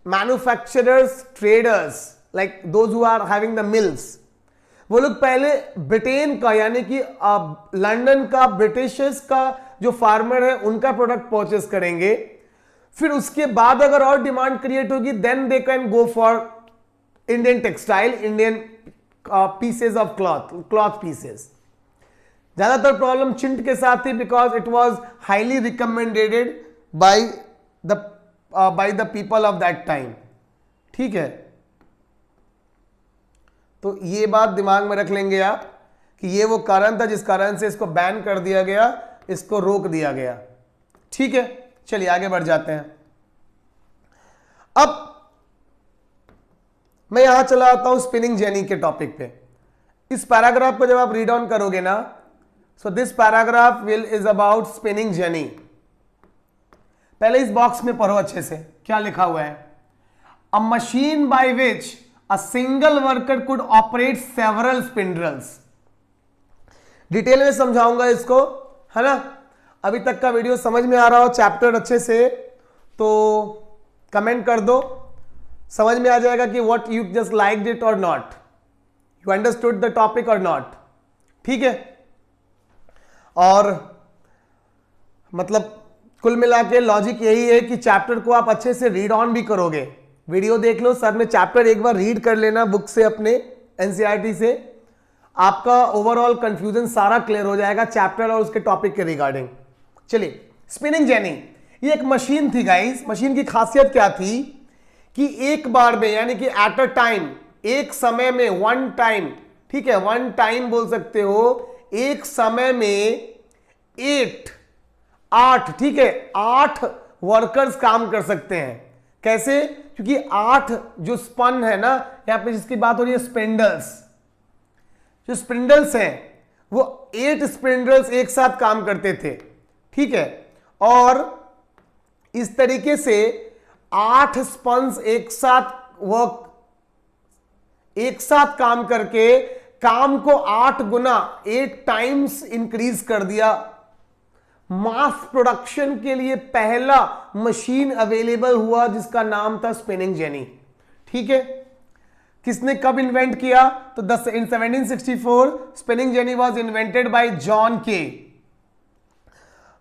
manufacturers, traders, like those who are having the mills, वो लोग पहले ब्रिटेन का यानी कि लंदन का, ब्रिटिशर्स का जो फार्मर है उनका प्रोडक्ट परचेस करेंगे, फिर उसके बाद अगर और डिमांड क्रिएट होगी then they can go for Indian textile, Indian pieces of cloth pieces. ज्यादातर प्रॉब्लम चिंट के साथ थी because it was highly recommended by the people of that time. ठीक है, तो ये बात दिमाग में रख लेंगे आप कि ये वो कारण था जिस कारण से इसको बैन कर दिया गया, इसको रोक दिया गया। ठीक है, चलिए आगे बढ़ जाते हैं। अब मैं यहां चला आता हूं स्पिनिंग जेनी के टॉपिक पे। इस पैराग्राफ को जब आप रीड ऑन करोगे ना, so this paragraph is about spinning jenny. पहले इस बॉक्स में पढ़ो अच्छे से क्या लिखा हुआ है। अ machine by which a single worker could operate several spindles. Detail में समझाऊंगा इसको, है ना। अभी तक का वीडियो समझ में आ रहा हो चैप्टर अच्छे से तो कमेंट कर दो, समझ में आ जाएगा कि what you just liked it और not, you understood the topic और नॉट। ठीक है, और मतलब कुल मिला के लॉजिक यही है कि चैप्टर को आप अच्छे से रीड ऑन भी करोगे। वीडियो देख लो, सर में चैप्टर एक बार रीड कर लेना बुक से, अपने एनसीईआरटी से, आपका ओवरऑल कंफ्यूजन सारा क्लियर हो जाएगा चैप्टर और उसके टॉपिक के रिगार्डिंग। चलिए, स्पिनिंग जेनी ये एक मशीन थी गाइस। मशीन की खासियत क्या थी कि एक बार में यानी कि एट अ टाइम एक समय में, वन टाइम, ठीक है, वन टाइम बोल सकते हो, एक समय में 8, ठीक है, 8 वर्कर्स काम कर सकते हैं। कैसे? क्योंकि 8 जो स्पन है ना, यहां पे जिसकी बात हो रही है स्पिंडल्स, जो स्पिंडल्स हैं वो 8 स्पिंडल्स एक साथ काम करते थे, ठीक है, और इस तरीके से 8 स्पन्स एक साथ काम करके काम को 8 गुना, 8 टाइम्स इंक्रीज कर दिया। मास प्रोडक्शन के लिए पहला मशीन अवेलेबल हुआ जिसका नाम था स्पिनिंग जेनी, ठीक है। किसने कब इन्वेंट किया? तो इन 1764 spinning jenny was invented by John के,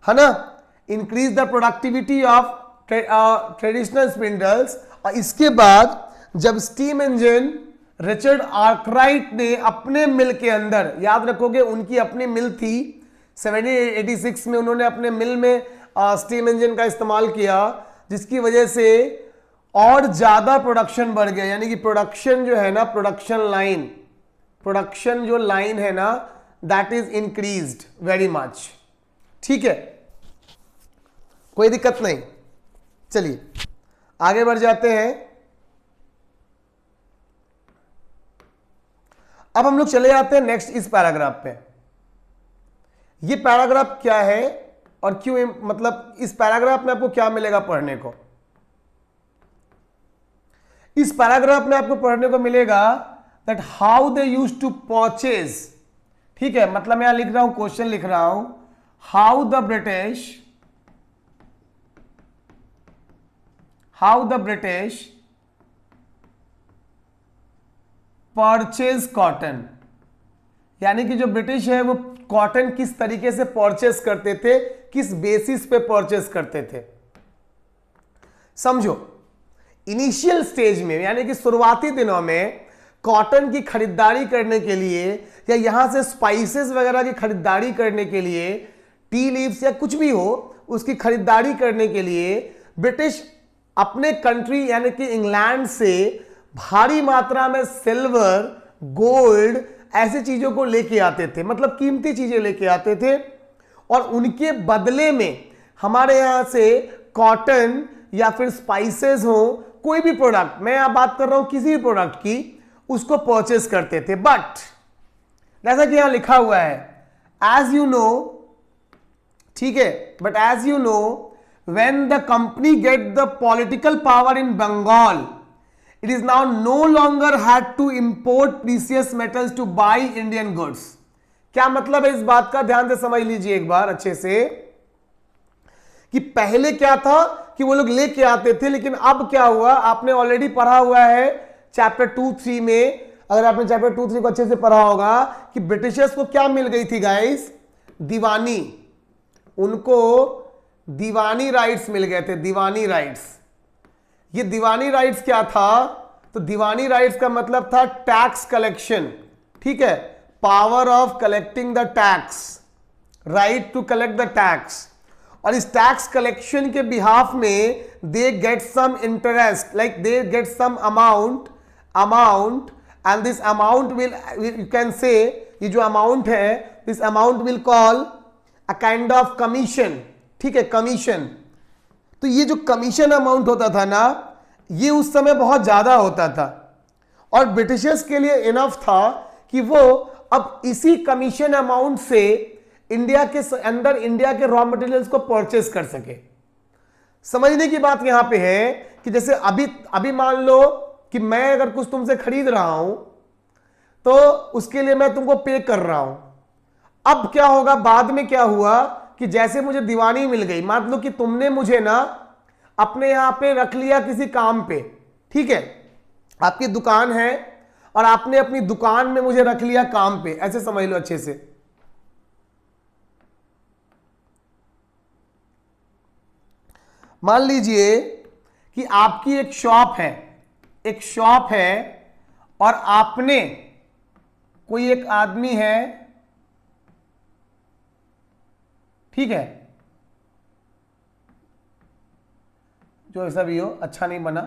है ना। Increase the productivity of traditional spindles. और इसके बाद जब स्टीम इंजन, रिचर्ड आर्कराइट ने अपने मिल के अंदर, याद रखोगे उनकी अपनी मिल थी, 1786 में उन्होंने अपने मिल में स्टीम इंजन का इस्तेमाल किया, जिसकी वजह से और ज्यादा प्रोडक्शन बढ़ गया। यानी कि प्रोडक्शन जो है ना, प्रोडक्शन जो लाइन है ना, that is increased very much, ठीक है, कोई दिक्कत नहीं। चलिए आगे बढ़ जाते हैं। अब हम लोग चले जाते हैं नेक्स्ट इस पैराग्राफ पे। ये पैराग्राफ क्या है और क्यों, मतलब इस पैराग्राफ में आपको क्या मिलेगा पढ़ने को? इस पैराग्राफ में आपको पढ़ने को मिलेगा that how they used to purchase, ठीक है, मतलब मैं यहां लिख रहा हूं, क्वेश्चन लिख रहा हूं, how the British purchase cotton, यानी कि जो ब्रिटिश है वो कॉटन किस तरीके से परचेज करते थे, किस बेसिस पे परचेज करते थे। समझो, इनिशियल स्टेज में यानी कि शुरुआती दिनों में कॉटन की खरीदारी करने के लिए या यहां से स्पाइसेस वगैरह की खरीदारी करने के लिए, टी लीव्स या कुछ भी हो उसकी खरीदारी करने के लिए ब्रिटिश अपने कंट्री यानी कि इंग्लैंड से भारी मात्रा में सिल्वर, गोल्ड ऐसी चीजों को लेके आते थे, मतलब कीमती चीजें लेके आते थे, और उनके बदले में हमारे यहां से कॉटन या फिर स्पाइसेस हो, कोई भी प्रोडक्ट, मैं यहां बात कर रहा हूं किसी भी प्रोडक्ट की, उसको परचेस करते थे। बट जैसा कि यहां लिखा हुआ है, एज यू नो, ठीक है, but as you know when the company get the political power in Bengal, it is now no longer had to import precious metals to buy Indian goods। क्या मतलब है इस बात का? ध्यान से समझ लीजिए एक बार अच्छे से, कि पहले क्या था कि वो लोग लेके आते थे, लेकिन अब क्या हुआ, आपने ऑलरेडी पढ़ा हुआ है चैप्टर 2-3 में, अगर आपने चैप्टर 2-3 को अच्छे से पढ़ा होगा, कि ब्रिटिशर्स को क्या मिल गई थी गाइस? दीवानी, उनको दीवानी राइट्स मिल गए थे, दीवानी राइट्स। ये दीवानी राइट्स क्या था? तो दीवानी राइट्स का मतलब था टैक्स कलेक्शन, ठीक है, power of collecting the tax, right to collect the tax. और इस टैक्स कलेक्शन के बिहाफ में they get some interest, like they get some amount and this amount will, you can say, ये जो अमाउंट है, this amount will call a kind of commission, ठीक है, कमीशन। तो ये जो कमीशन अमाउंट होता था ना, ये उस समय बहुत ज्यादा होता था, और ब्रिटिशर्स के लिए इनफ था कि वो अब इसी कमीशन अमाउंट से इंडिया के अंदर इंडिया के रॉ मटेरियल्स को परचेस कर सके। समझने की बात यहां पे है कि जैसे अभी मान लो कि मैं अगर कुछ तुमसे खरीद रहा हूं, तो उसके लिए मैं तुमको पे कर रहा हूं। अब क्या होगा, बाद में क्या हुआ कि जैसे मुझे दीवानी मिल गई, मान लो कि तुमने मुझे ना अपने यहां पे रख लिया किसी काम पे, ठीक है, आपकी दुकान है और आपने अपनी दुकान में मुझे रख लिया काम पे, ऐसे समझ लो अच्छे से। मान लीजिए कि आपकी एक शॉप है और आपने, कोई एक आदमी है, ठीक है, जो ऐसा भी हो, अच्छा नहीं बना,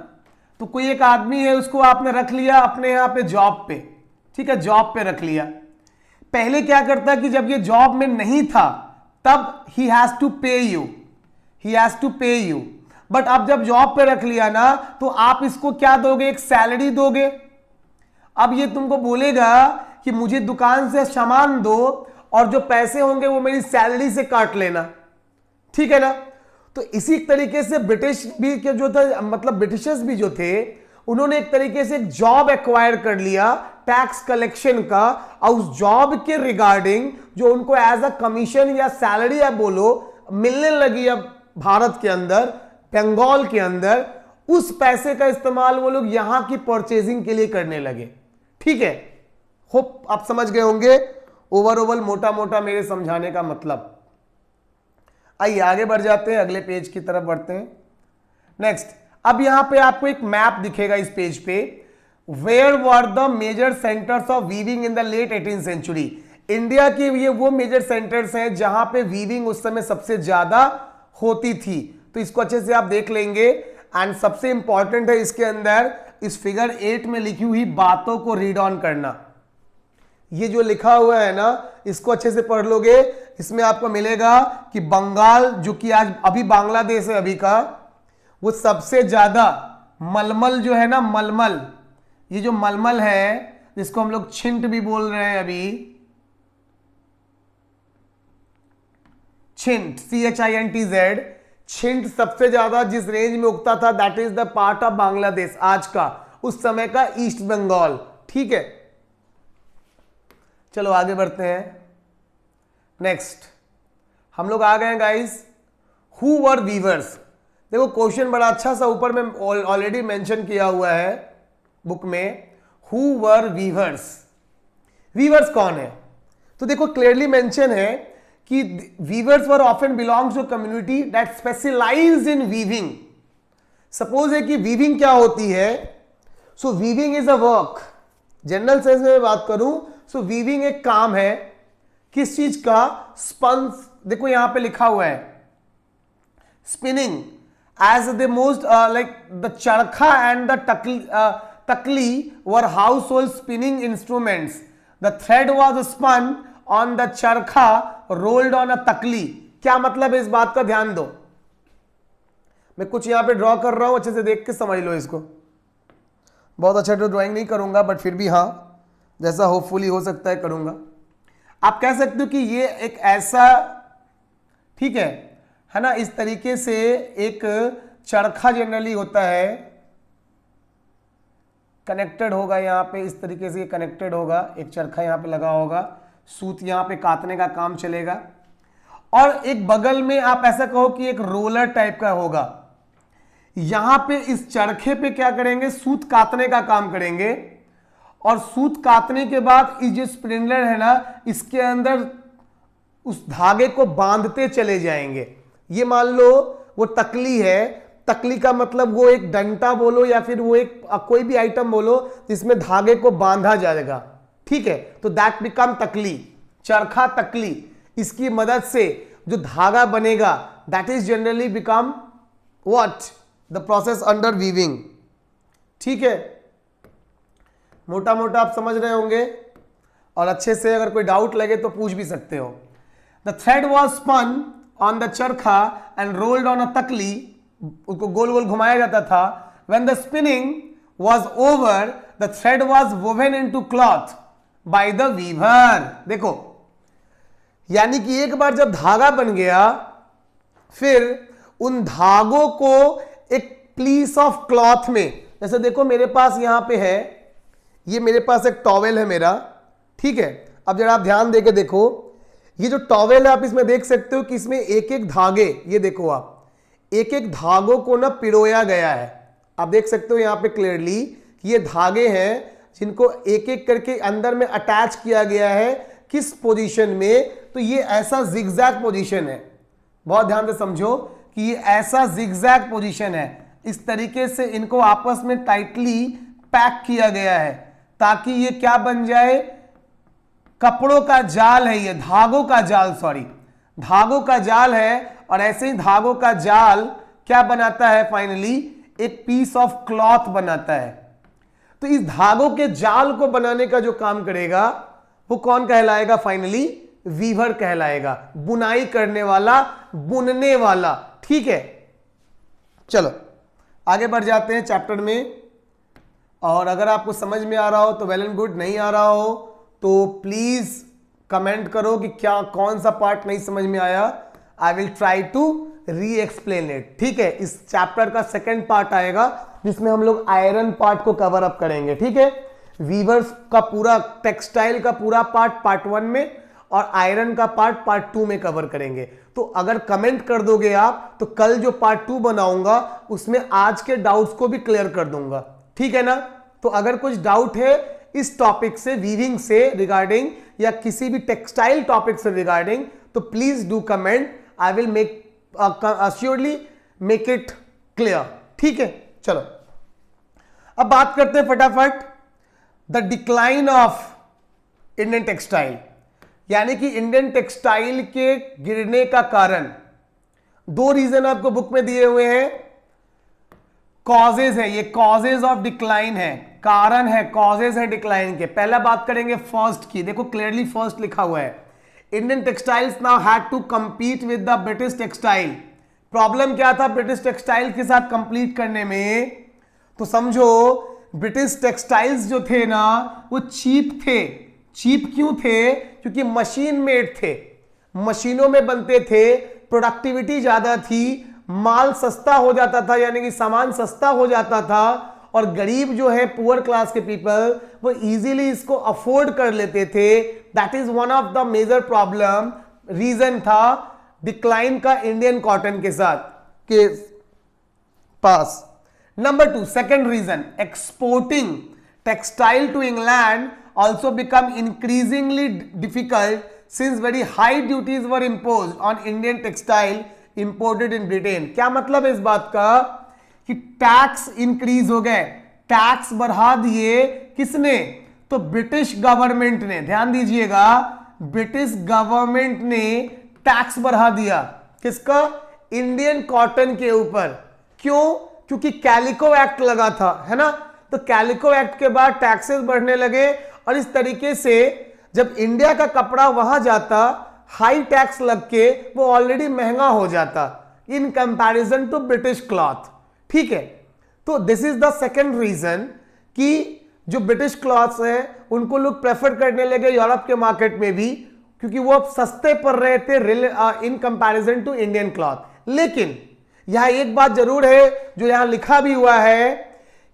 तो कोई एक आदमी है, उसको आपने रख लिया अपने यहां पे जॉब पे, ठीक है, जॉब पे रख लिया। पहले क्या करता कि जब ये जॉब में नहीं था तब ही हैज टू पे यू, ही हैज टू पे यू। बट अब जब जॉब पे रख लिया ना तो आप इसको क्या दोगे, एक सैलरी दोगे। अब ये तुमको बोलेगा कि मुझे दुकान से सामान दो और जो पैसे होंगे वो मेरी सैलरी से काट लेना, ठीक है ना। तो इसी तरीके से ब्रिटिश भी के जो था, मतलब ब्रिटिशर्स भी जो थे, उन्होंने एक तरीके से एक जॉब एक्वायर कर लिया टैक्स कलेक्शन का, और उस जॉब के रिगार्डिंग जो उनको एज अ कमीशन या सैलरी या बोलो मिलने लगी अब भारत के अंदर, बंगाल के अंदर, उस पैसे का इस्तेमाल वो लोग यहां की परचेजिंग के लिए करने लगे, ठीक है। होप आप समझ गए होंगे ओवरऑल मोटा मोटा मेरे समझाने का मतलब। आइए आगे बढ़ जाते हैं, अगले पेज की तरफ बढ़ते हैं। नेक्स्ट, अब यहां पे आपको एक मैप दिखेगा इस पेज पे, where were the major centres of weaving in the late 18th century. India के ये वो मेजर सेंटर्स हैं जहां पे वीविंग उस समय सबसे ज्यादा होती थी, तो इसको अच्छे से आप देख लेंगे। एंड सबसे इंपॉर्टेंट है इसके अंदर इस फिगर 8 में लिखी हुई बातों को रीड ऑन करना। ये जो लिखा हुआ है ना, इसको अच्छे से पढ़ लोगे, इसमें आपको मिलेगा कि बंगाल, जो कि आज अभी बांग्लादेश है अभी का, वो सबसे ज्यादा मलमल जो है ना, मलमल, ये जो मलमल है जिसको हम लोग छिंट भी बोल रहे हैं अभी, छिंट, CHINTZ, छिंट सबसे ज्यादा जिस रेंज में उगता था, that is the part of Bangladesh, आज का, उस समय का ईस्ट बंगाल, ठीक है। चलो आगे बढ़ते हैं। नेक्स्ट हम लोग आ गए हैं गाइस, हु वर वीवर्स। देखो क्वेश्चन बड़ा अच्छा सा ऊपर में ऑलरेडी मेंशन किया हुआ है बुक में, हु वर वीवर्स। वीवर्स कौन है, तो देखो क्लियरली मेंशन है कि weavers were often belongs to community that specialized in weaving. Suppose है कि वीविंग क्या होती है, so weaving is a work, general sense में बात करूं सो वीविंग एक काम है, किस चीज का, स्पंज। देखो यहां पे लिखा हुआ है spinning as the most like the charkha and the takli were household spinning instruments, the thread was spun on the charkha rolled on a takli. क्या मतलब है इस बात का, ध्यान दो, मैं कुछ यहां पे ड्रॉ कर रहा हूं, अच्छे से देख के समझ लो इसको। बहुत अच्छा तो ड्राइंग नहीं करूंगा बट फिर भी हाँ, जैसा होपफुली हो सकता है करूंगा। आप कह सकते हो कि ये एक ऐसा, ठीक है ना, इस तरीके से एक चरखा जनरली होता है, कनेक्टेड होगा यहां पे, इस तरीके से कनेक्टेड होगा, एक चरखा यहां पे लगा होगा, सूत यहां पे काटने का काम चलेगा, और एक बगल में आप ऐसा कहो कि एक रोलर टाइप का होगा। यहां पे इस चरखे पे क्या करेंगे, सूत काटने का काम करेंगे, और सूत काटने के बाद इस जो स्पिंडलर है ना, इसके अंदर उस धागे को बांधते चले जाएंगे। ये मान लो वो तकली है, तकली का मतलब वो एक डंटा बोलो या फिर वो एक कोई भी आइटम बोलो जिसमें धागे को बांधा जाएगा, ठीक है, तो दैट बिकम तकली, चरखा तकली। इसकी मदद से जो धागा बनेगा that is generally become what, the process under weaving, ठीक है। मोटा मोटा आप समझ रहे होंगे, और अच्छे से अगर कोई डाउट लगे तो पूछ भी सकते हो। The thread was spun on the charkha and rolled on a takli, उसको गोल गोल घुमाया जाता था। When the spinning was over the thread was woven into cloth by the weaver. देखो यानी कि एक बार जब धागा बन गया, फिर उन धागों को एक पीस ऑफ क्लॉथ में, जैसे देखो मेरे पास यहां पे है, ये मेरे पास एक टॉवेल है मेरा, ठीक है। अब जरा आप ध्यान देके देखो, ये जो टॉवेल है आप इसमें देख सकते हो कि इसमें एक एक धागे, ये देखो आप, एक एक धागों को ना पिरोया गया है। आप देख सकते हो यहां पे क्लियरली ये धागे हैं जिनको एक एक करके अंदर में अटैच किया गया है, किस पोजीशन में, तो ये ऐसा जिगजैग पोजीशन है। बहुत ध्यान से समझो कि ये ऐसा जिगजैग पोजीशन है, इस तरीके से इनको आपस में टाइटली पैक किया गया है ताकि ये क्या बन जाए, कपड़ों का जाल है, ये धागों का जाल, सॉरी धागों का जाल है। और ऐसे ही धागों का जाल क्या बनाता है, फाइनली एक पीस ऑफ क्लॉथ बनाता है। तो इस धागों के जाल को बनाने का जो काम करेगा वो कौन कहलाएगा? फाइनली वीवर कहलाएगा, बुनाई करने वाला, बुनने वाला। ठीक है, चलो आगे बढ़ जाते हैं चैप्टर में। और अगर आपको समझ में आ रहा हो तो वेल एंड गुड, नहीं आ रहा हो तो प्लीज कमेंट करो कि क्या कौन सा पार्ट नहीं समझ में आया। I will try to re explain it. ठीक है, इस चैप्टर का सेकेंड पार्ट आएगा जिसमें हम लोग आयरन पार्ट को कवर अप करेंगे। ठीक है, वीवर्स का पूरा, टेक्सटाइल का पूरा पार्ट 1 में और आयरन का पार्ट 2 में कवर करेंगे। तो अगर कमेंट कर दोगे आप तो कल जो पार्ट 2 बनाऊंगा उसमें आज के डाउट्स को भी क्लियर कर दूंगा। ठीक है ना? तो अगर कुछ डाउट है इस टॉपिक से, वीविंग से रिगार्डिंग या किसी भी टेक्सटाइल टॉपिक से रिगार्डिंग, तो please do comment. I will make assuredly make it clear. ठीक है, चलो अब बात करते हैं फटाफट the decline of Indian textile, यानी कि इंडियन टेक्सटाइल के गिरने का कारण। 2 रीजन आपको बुक में दिए हुए हैं, कॉजेज है, ये कॉजेज ऑफ डिक्लाइन है, कारण है, कॉजेज है डिक्लाइन के। पहला बात करेंगे फर्स्ट की, देखो क्लियरली फर्स्ट लिखा हुआ है, Indian textiles now had to compete with the British textile. Problem क्या था ब्रिटिश टेक्सटाइल के साथ कंपीट करने में? तो समझो ब्रिटिश टेक्सटाइल्स जो थे ना वो चीप थे। चीप क्यों थे? क्योंकि मशीन मेड थे, मशीनों में बनते थे, प्रोडक्टिविटी ज्यादा थी, माल सस्ता हो जाता था, यानी कि सामान सस्ता हो जाता था, और गरीब जो है पुअर क्लास के पीपल वो इजीली इसको अफोर्ड कर लेते थे। That is one of the major problem, reason था डिक्लाइन का इंडियन कॉटन के साथ के पास। Number 2, second reason, exporting textile to England also become increasingly difficult since very high duties were imposed on Indian textile imported in Britain। क्या मतलब है इस बात का? कि टैक्स इंक्रीज हो गए, टैक्स बढ़ा दिए। किसने? तो ब्रिटिश गवर्नमेंट ने। ध्यान दीजिएगा, ब्रिटिश गवर्नमेंट ने टैक्स बढ़ा दिया। किसका? इंडियन कॉटन के ऊपर। क्यों? क्योंकि कैलिको एक्ट लगा था, है ना? तो कैलिको एक्ट के बाद टैक्सेस बढ़ने लगे, और इस तरीके से जब इंडिया का कपड़ा वहां जाता हाई टैक्स लग के वो ऑलरेडी महंगा हो जाता in comparison to British cloth. ठीक है, तो this is the second reason कि जो ब्रिटिश क्लॉथ्स है उनको लोग प्रेफर करने लगे यूरोप के मार्केट में भी, क्योंकि वो सस्ते पड़ रहे थे in comparison to Indian cloth. लेकिन यहां एक बात जरूर है जो यहां लिखा भी हुआ है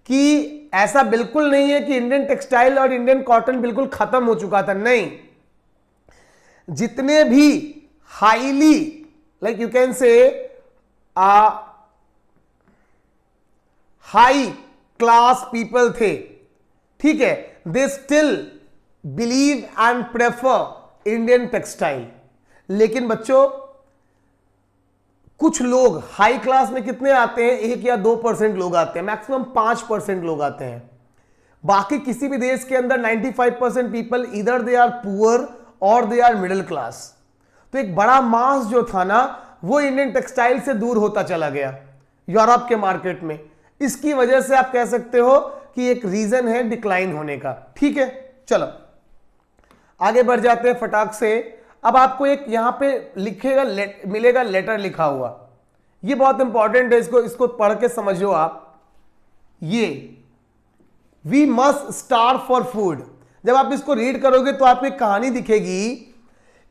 कि ऐसा बिल्कुल नहीं है कि इंडियन टेक्सटाइल और इंडियन कॉटन बिल्कुल खत्म हो चुका था, नहीं। जितने भी हाईली लाइक यू कैन से हाई क्लास पीपल थे, ठीक है, they still believe and prefer Indian textile. लेकिन बच्चों कुछ लोग हाई क्लास में कितने आते हैं? 1 या 2% लोग आते हैं, मैक्सिमम 5% लोग आते हैं। बाकी किसी भी देश के अंदर 95% पीपल इधर दे आर पुअर और दे आर मिडिल क्लास। तो एक बड़ा मास जो था ना वो इंडियन टेक्सटाइल से दूर होता चला गया यूरोप के मार्केट में। इसकी वजह से आप कह सकते हो कि एक रीजन है डिक्लाइन होने का। ठीक है, चलो आगे बढ़ जाते हैं फटाक से। अब आपको एक यहां पे लिखेगा मिलेगा लेटर लिखा हुआ, ये बहुत इंपॉर्टेंट है, इसको पढ़ के समझो आप। ये we must starve for food, जब आप इसको रीड करोगे तो आपको एक कहानी दिखेगी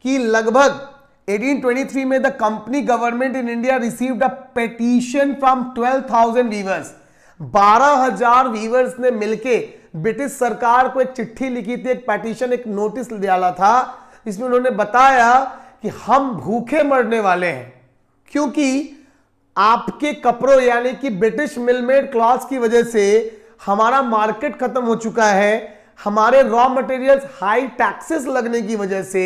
कि लगभग 1823 में the company government in India received a petition from 12,000 weavers. 12,000 weavers ने मिलके ब्रिटिश सरकार को एक चिट्ठी लिखी थी, एक पिटीशन, एक नोटिस डाला था, इसमें उन्होंने बताया कि हम भूखे मरने वाले हैं क्योंकि आपके कपड़ों यानी कि ब्रिटिश मिलमेड क्लॉथ्स की वजह से हमारा मार्केट खत्म हो चुका है। हमारे रॉ मटेरियल्स हाई टैक्सेस लगने की वजह से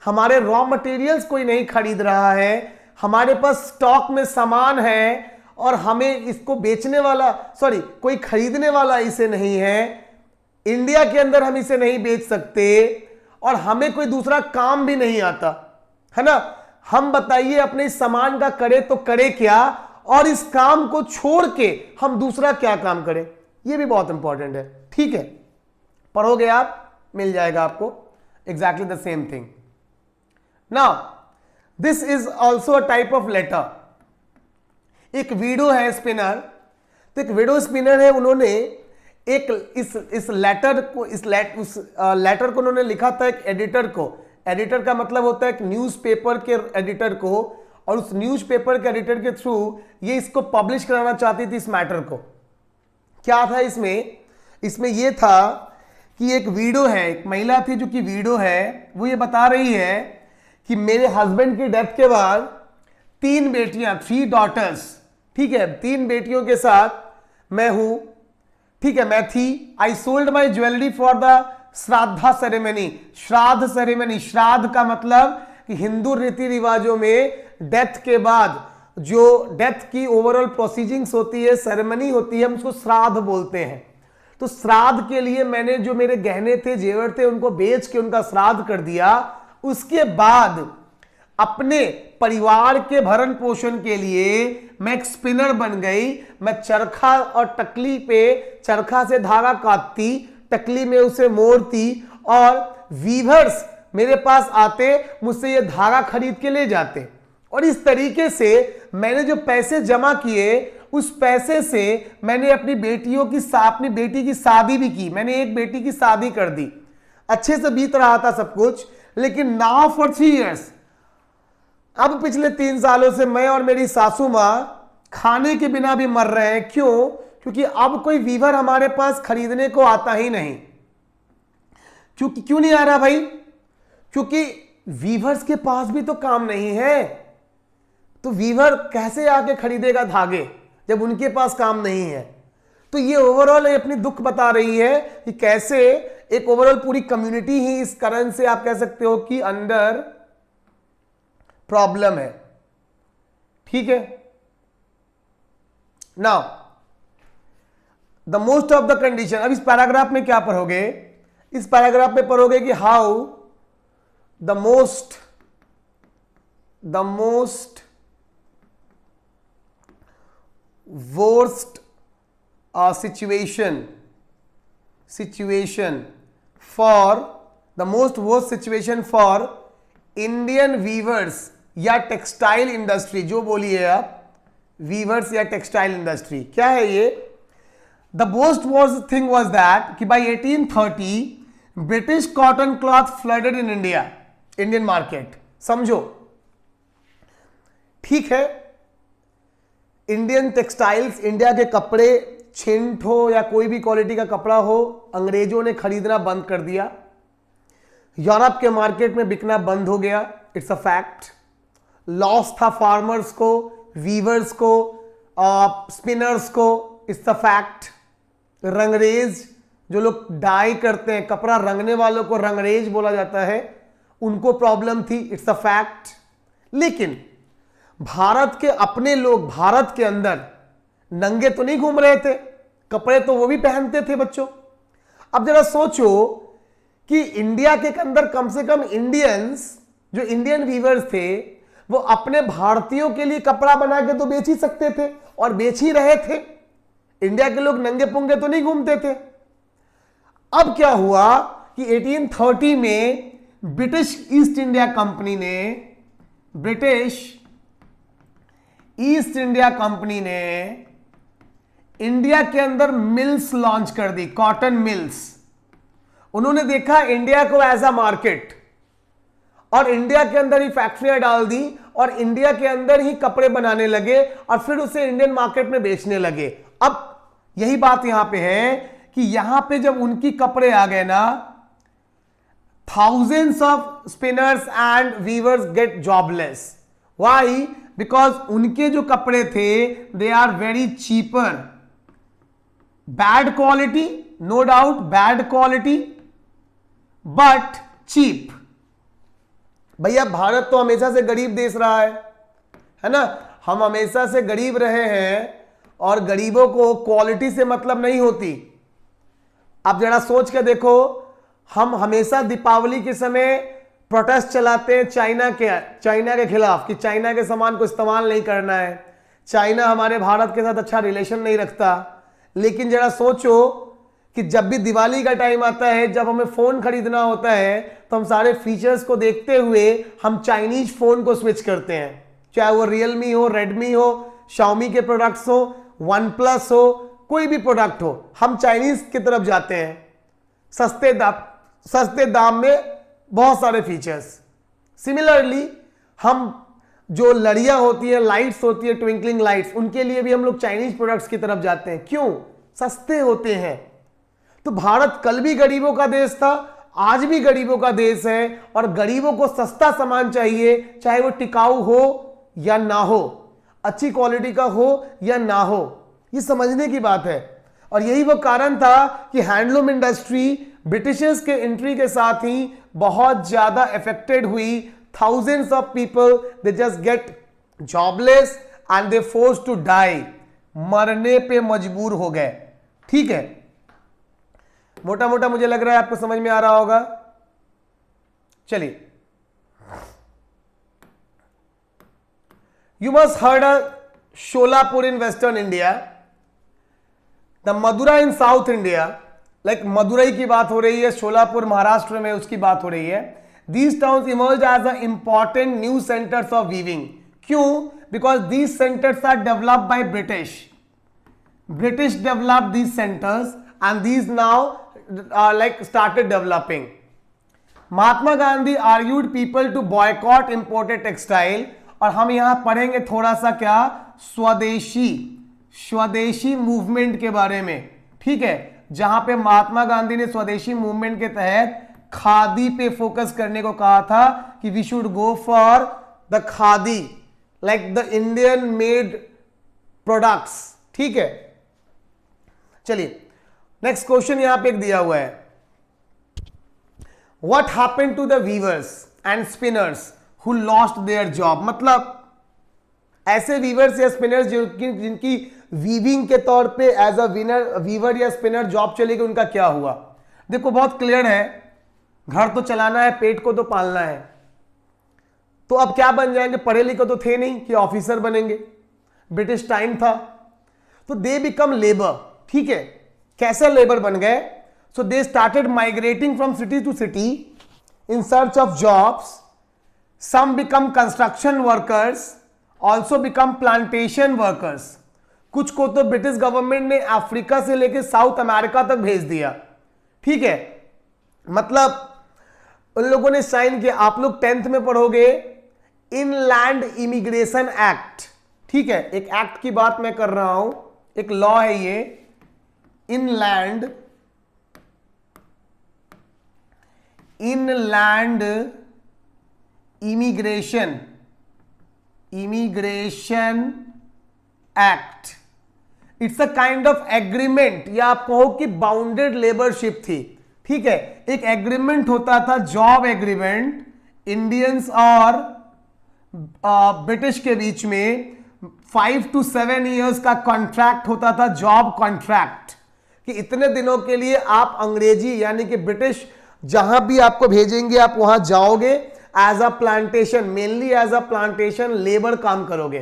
हमारे रॉ मटेरियल्स कोई नहीं खरीद रहा है, हमारे पास स्टॉक में सामान है और हमें इसको बेचने वाला कोई खरीदने वाला इसे नहीं है। इंडिया के अंदर हम इसे नहीं बेच सकते और हमें कोई दूसरा काम भी नहीं आता, है ना। हम बताइए अपने सामान का करे तो करे क्या, और इस काम को छोड़ के हम दूसरा क्या काम करें, ये भी बहुत इंपॉर्टेंट है। ठीक है, पढ़ोगे आप, मिल जाएगा आपको exactly the same thing. Now this is also a type of letter. एक विडो है स्पिनर, तो एक विडो स्पिनर है, उन्होंने एक इस लेटर को उस लेटर को उन्होंने लिखा था एक एडिटर को। एडिटर का मतलब होता है एक न्यूज़पेपर के एडिटर को, और उस न्यूज़पेपर के एडिटर के थ्रू ये इसको पब्लिश कराना चाहती थी इस मैटर को। क्या था इसमें ये था कि एक वीडो है, एक महिला थी जो कि वीडो है, वो ये बता रही है कि मेरे हस्बैंड की डेथ के बाद 3 बेटियां, 3 डॉटर्स, ठीक है, 3 बेटियों के साथ मैं हूं, ठीक है, मैं थी। I sold my jewellery for the shraddha ceremony. Shraddh ceremony, श्राद्ध का मतलब कि हिंदू रीति रिवाजों में डेथ के बाद जो डेथ की ओवरऑल प्रोसीजिंग्स होती है, सेरेमनी होती है, हम उसको श्राद्ध बोलते हैं। तो श्राद्ध के लिए मैंने जो मेरे गहने थे, जेवर थे, उनको बेच के उनका श्राद्ध कर दिया। उसके बाद अपने परिवार के भरण पोषण के लिए मैं एक स्पिनर बन गई। मैं चरखा और टकली पे, चरखा से धागा काटती, टकली में उसे मोड़ती, और वीवर्स मेरे पास आते, मुझसे ये धागा खरीद के ले जाते। और इस तरीके से मैंने जो पैसे जमा किए, उस पैसे से मैंने अपनी बेटी की शादी भी की। मैंने एक बेटी की शादी कर दी, अच्छे से बीत रहा था सब कुछ। लेकिन नाउ फॉर 3 इयर्स, अब पिछले 3 सालों से मैं और मेरी सासू मां खाने के बिना भी मर रहे हैं। क्यों? क्योंकि अब कोई वीवर हमारे पास खरीदने को आता ही नहीं। क्यों नहीं आ रहा भाई? क्योंकि वीवर्स के पास भी तो काम नहीं है। तो वीवर कैसे आके खरीदेगा धागे जब उनके पास काम नहीं है? तो ये ओवरऑल अपनी दुख बता रही है कि कैसे एक ओवरऑल पूरी कम्युनिटी ही इस कारण से आप कह सकते हो कि अंडर प्रॉब्लम है। ठीक है, now the most of the condition. अब इस पैराग्राफ में क्या पढ़ोगे? इस पैराग्राफ में पढ़ोगे कि how the most worst situation for Indian weavers या टेक्सटाइल इंडस्ट्री। जो बोलिए आप, वीवर्स या टेक्सटाइल इंडस्ट्री, क्या है ये? The most worst thing was that कि by 1830 British cotton cloth flooded in Indian market. समझो, ठीक है, इंडियन टेक्सटाइल्स, इंडिया के कपड़े, छिंट हो या कोई भी क्वालिटी का कपड़ा हो, अंग्रेजों ने खरीदना बंद कर दिया। यूरोप के मार्केट में बिकना बंद हो गया। It's a fact. लॉस था फार्मर्स को, वीवर्स को, स्पिनर्स को। It's a fact. रंगरेज, जो लोग डाई करते हैं, कपड़ा रंगने वालों को रंगरेज बोला जाता है, उनको प्रॉब्लम थी। It's a fact. लेकिन भारत के अपने लोग भारत के अंदर नंगे तो नहीं घूम रहे थे, कपड़े तो वो भी पहनते थे बच्चों। अब जरा सोचो कि इंडिया के अंदर कम से कम इंडियंस, जो इंडियन वीवर्स थे, वो अपने भारतीयों के लिए कपड़ा बना के तो बेच ही सकते थे, और बेच ही रहे थे। इंडिया के लोग नंगे पुंगे तो नहीं घूमते थे। अब क्या हुआ कि 1830 में ब्रिटिश ईस्ट इंडिया कंपनी ने इंडिया के अंदर मिल्स लॉन्च कर दी, कॉटन मिल्स। उन्होंने देखा इंडिया को एज अ मार्केट, और इंडिया के अंदर ही फैक्ट्रियां डाल दी, और इंडिया के अंदर ही कपड़े बनाने लगे, और फिर उसे इंडियन मार्केट में बेचने लगे। अब यही बात यहां पे है कि यहां पे जब उनकी कपड़े आ गए ना, thousands of spinners and weavers get jobless. Why? Because उनके जो कपड़े थे, they are very cheaper. Bad quality, no doubt, bad quality, but cheap. भैया भारत तो हमेशा से गरीब देश रहा है ना? हम हमेशा से गरीब रहे हैं, और गरीबों को क्वालिटी से मतलब नहीं होती। आप जरा सोच के देखो, हम हमेशा दीपावली के समय प्रोटेस्ट चलाते हैं चाइना के खिलाफ कि चाइना के सामान को इस्तेमाल नहीं करना है, चाइना हमारे भारत के साथ अच्छा रिलेशन नहीं रखता, लेकिन जरा सोचो कि जब भी दिवाली का टाइम आता है, जब हमें फोन खरीदना होता है, तो हम सारे फीचर्स को देखते हुए हम चाइनीज फोन को स्विच करते हैं, चाहे वो रियलमी हो, रेडमी हो, शाओमी के प्रोडक्ट्स हो, वन प्लस हो, कोई भी प्रोडक्ट हो, हम चाइनीज की तरफ जाते हैं। सस्ते दाम में बहुत सारे फीचर्स। सिमिलरली हम जो लड़ियां होती है, लाइट्स होती है, ट्विंकलिंग लाइट्स, उनके लिए भी हम लोग चाइनीज प्रोडक्ट्स की तरफ जाते हैं। क्यों? सस्ते होते हैं। तो भारत कल भी गरीबों का देश था, आज भी गरीबों का देश है, और गरीबों को सस्ता सामान चाहिए, चाहे वो टिकाऊ हो या ना हो, अच्छी क्वालिटी का हो या ना हो, ये समझने की बात है। और यही वो कारण था कि हैंडलूम इंडस्ट्री ब्रिटिशर्स के एंट्री के साथ ही बहुत ज्यादा अफेक्टेड हुई। Thousands of people they just get jobless and they force to die, मरने पे मजबूर हो गए। ठीक है, मोटा मोटा मुझे लग रहा है आपको समझ में आ रहा होगा। चलिए, you must heard a Sholapur in western India, the Madura in south India, like Madurai की बात हो रही है, शोलापुर महाराष्ट्र में उसकी बात हो रही है। These towns emerge as a important new centers of weaving. क्यों? Because these centers are developed by British developed these centers and these now like started developing. Mahatma Gandhi argued people to boycott imported textile, और हम यहां पढ़ेंगे थोड़ा सा क्या स्वदेशी मूवमेंट के बारे में। ठीक है, जहां पे महात्मा गांधी ने स्वदेशी मूवमेंट के तहत खादी पे फोकस करने को कहा था कि we should go for the khadi, like the Indian made products. ठीक है, चलिए नेक्स्ट क्वेश्चन यहां पे एक दिया हुआ है, what happened to the weavers and spinners who lost their job. मतलब ऐसे वीवर्स या स्पिनर्स जिनकी वीविंग के तौर पे एज अ वीवर या स्पिनर जॉब चली गई, उनका क्या हुआ। देखो बहुत क्लियर है, घर तो चलाना है, पेट को तो पालना है, तो अब क्या बन जाएंगे, पढ़े लिखे तो थे नहीं कि ऑफिसर बनेंगे, ब्रिटिश टाइम था, तो दे बिकम लेबर। ठीक है, कैसे लेबर बन गए? So they started migrating from city to city in search of jobs. Some become construction workers, also become plantation workers. कुछ को तो ब्रिटिश गवर्नमेंट ने अफ्रीका से लेकर साउथ अमेरिका तक भेज दिया। ठीक है, मतलब उन लोगों ने साइन किया। आप लोग 10th में पढ़ोगे इनलैंड इमिग्रेशन एक्ट। ठीक है, एक एक्ट की बात मैं कर रहा हूं, एक लॉ है ये, inland immigration act. It's a kind of agreement, या आप कहो कि बाउंडेड लेबरशिप थी। ठीक है, एक एग्रीमेंट होता था, जॉब एग्रीमेंट, इंडियंस और ब्रिटिश के बीच में 5 to 7 years का कॉन्ट्रैक्ट होता था, जॉब कॉन्ट्रैक्ट, कि इतने दिनों के लिए आप अंग्रेजी यानी कि ब्रिटिश जहां भी आपको भेजेंगे आप वहां जाओगे, as a plantation, mainly as a plantation labour काम करोगे।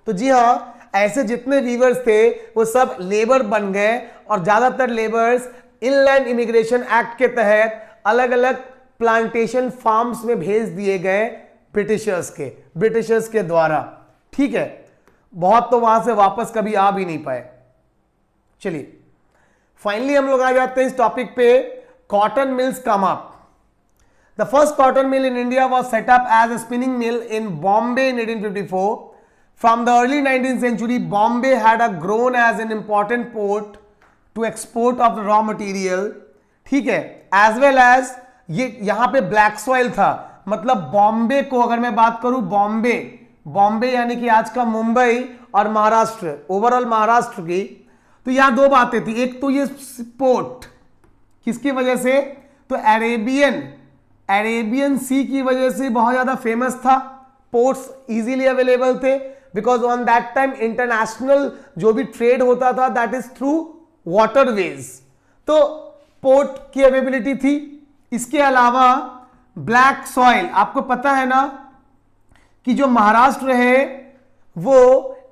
तो जी हां, ऐसे जितने वीवर्स थे वो सब लेबर बन गए, और ज्यादातर लेबर्स इनलैंड इमिग्रेशन एक्ट के तहत अलग अलग प्लांटेशन फार्म्स में भेज दिए गए ब्रिटिशर्स के द्वारा। ठीक है, बहुत तो वहां से वापस कभी आ भी नहीं पाए। चलिए फाइनली हम लोग आ जाते हैं इस टॉपिक पे, cotton mills come up. The first cotton mill in India was set up as a spinning mill in Bombay in 1854। From the early 19th century, Bombay had grown as an important port to export of the raw material. ठीक है, as well as ये यहाँ पे ब्लैक सॉइल था। मतलब बॉम्बे को अगर मैं बात करूं, बॉम्बे यानी कि आज का मुंबई और महाराष्ट्र, ओवरऑल महाराष्ट्र की, तो यहाँ दो बातें थी। एक तो ये पोर्ट किसकी वजह से, तो अरेबियन सी की वजह से बहुत ज्यादा फेमस था। पोर्ट्स इजीली अवेलेबल थे, because on that time international जो भी ट्रेड होता था दैट इज थ्रू वाटरवेज, तो पोर्ट की अवेलेबिलिटी थी। इसके अलावा ब्लैक सॉइल, आपको पता है ना कि जो महाराष्ट्र है वो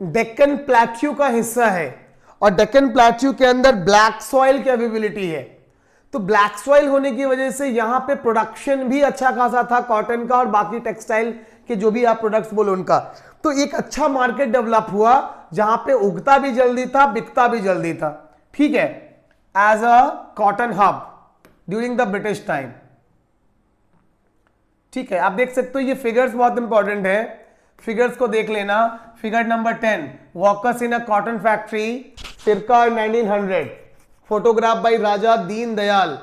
डेक्कन प्लेट्यू का हिस्सा है और डेक्कन प्लेट्यू के अंदर ब्लैक सॉइल की अवेलेबिलिटी है। तो ब्लैक सॉइल होने की वजह से यहां पे प्रोडक्शन भी अच्छा खासा था कॉटन का और बाकी टेक्सटाइल के जो भी आप प्रोडक्ट्स बोलो उनका। तो एक अच्छा मार्केट डेवलप हुआ जहां पे उगता भी जल्दी था, बिकता भी जल्दी था। ठीक है, as a cotton hub during the British time. ठीक है, आप देख सकते हो ये फिगर्स बहुत इंपॉर्टेंट है, फिगर्स को देख लेना। Figure number 10, workers in a cotton factory सिरका 1900, फोटोग्राफ बाई राजा दीन दयाल।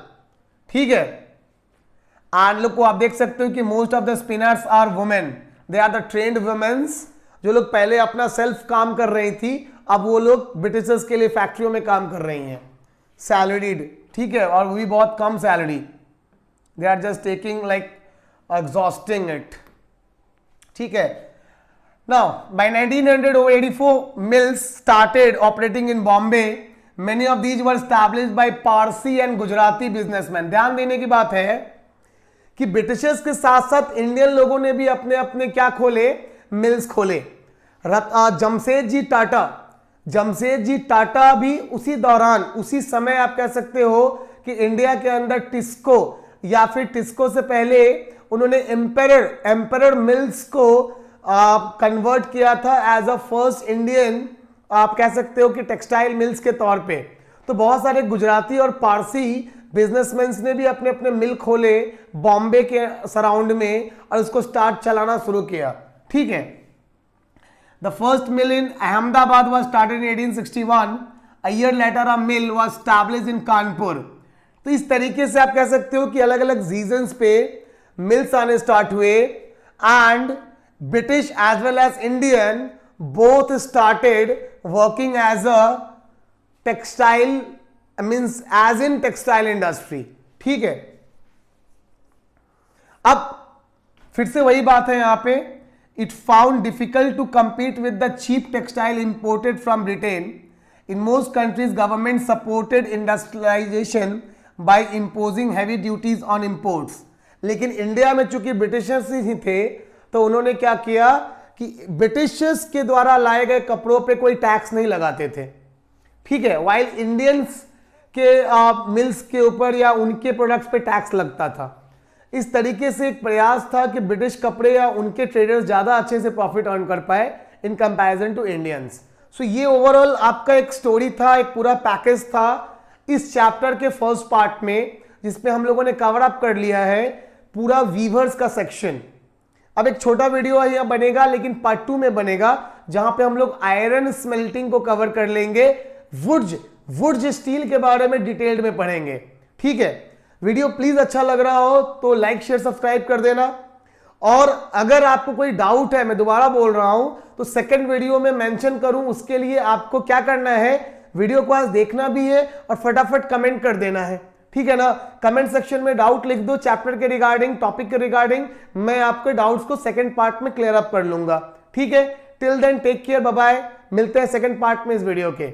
ठीक है, एंड लोग को आप देख सकते हो कि most of the spinners are women, they are the trained womens. जो लोग पहले अपना सेल्फ काम कर रही थी, अब वो लोग ब्रिटिशर्स के लिए फैक्ट्रियों में काम कर रही हैं, सैलरीड। ठीक है, और वो भी बहुत कम salary, they are just taking like exhausting it. ठीक है, now by 1984 mills started operating in Bombay. Many of these were established by Parsi and Gujarati businessmen. ध्यान देने की बात है कि ब्रिटिशर्स के साथ साथ इंडियन लोगों ने भी अपने अपने क्या खोले, मिल्स खोले। जमशेद जी टाटा भी उसी दौरान, उसी समय आप कह सकते हो कि इंडिया के अंदर टिस्को या फिर टिस्को से पहले उन्होंने एम्परर मिल्स को कन्वर्ट किया था एज अ फर्स्ट इंडियन, आप कह सकते हो कि टेक्सटाइल मिल्स के तौर पे। तो बहुत सारे गुजराती और पारसी बिजनेसमैन ने भी अपने अपने मिल खोले बॉम्बे के सराउंड में और उसको स्टार्ट चलाना शुरू किया। ठीक है, the first mill in Ahmedabad was started in 1861। A year later a mill was established in Kanpur. तो इस तरीके से आप कह सकते हो कि अलग अलग सीजन्स पे मिल्स आने स्टार्ट हुए and British as well as Indian both started working as a textile, means as in textile industry. ठीक है, अब फिर से वही बात है यहां पे, it found difficult to compete with the cheap textile imported from Britain. In most countries government supported industrialization by imposing heavy duties on imports. लेकिन इंडिया में चूंकि ब्रिटिशर्स ही थे तो उन्होंने क्या किया कि ब्रिटिशर्स के द्वारा लाए गए कपड़ों पे कोई टैक्स नहीं लगाते थे। ठीक है, वाइल इंडियंस के मिल्स के ऊपर या उनके प्रोडक्ट्स पे टैक्स लगता था। इस तरीके से एक प्रयास था कि ब्रिटिश कपड़े या उनके ट्रेडर्स ज्यादा अच्छे से प्रॉफिट अर्न कर पाए इन कंपैरिजन टू इंडियंस। सो ये ओवरऑल आपका एक स्टोरी था, एक पूरा पैकेज था इस चैप्टर के फर्स्ट पार्ट में, जिसमें हम लोगों ने कवर अप कर लिया है पूरा वीवर्स का सेक्शन। अब एक छोटा वीडियो यहाँ बनेगा लेकिन पार्ट 2 में बनेगा, जहां पे हम लोग आयरन स्मेल्टिंग को कवर कर लेंगे, वुड्स स्टील के बारे में डिटेल्ड में पढ़ेंगे। ठीक है, वीडियो प्लीज अच्छा लग रहा हो तो लाइक शेयर सब्सक्राइब कर देना, और अगर आपको कोई डाउट है, मैं दोबारा बोल रहा हूं, तो सेकंड वीडियो में मेंशन करूं, उसके लिए आपको क्या करना है, वीडियो को आज देखना भी है और फटाफट कमेंट कर देना है। ठीक है ना, कमेंट सेक्शन में डाउट लिख दो चैप्टर के रिगार्डिंग, टॉपिक के रिगार्डिंग, मैं आपके डाउट्स को सेकंड पार्ट में क्लियर अप कर लूंगा। ठीक है, till then take care, bye bye, मिलते हैं सेकंड पार्ट में इस वीडियो के।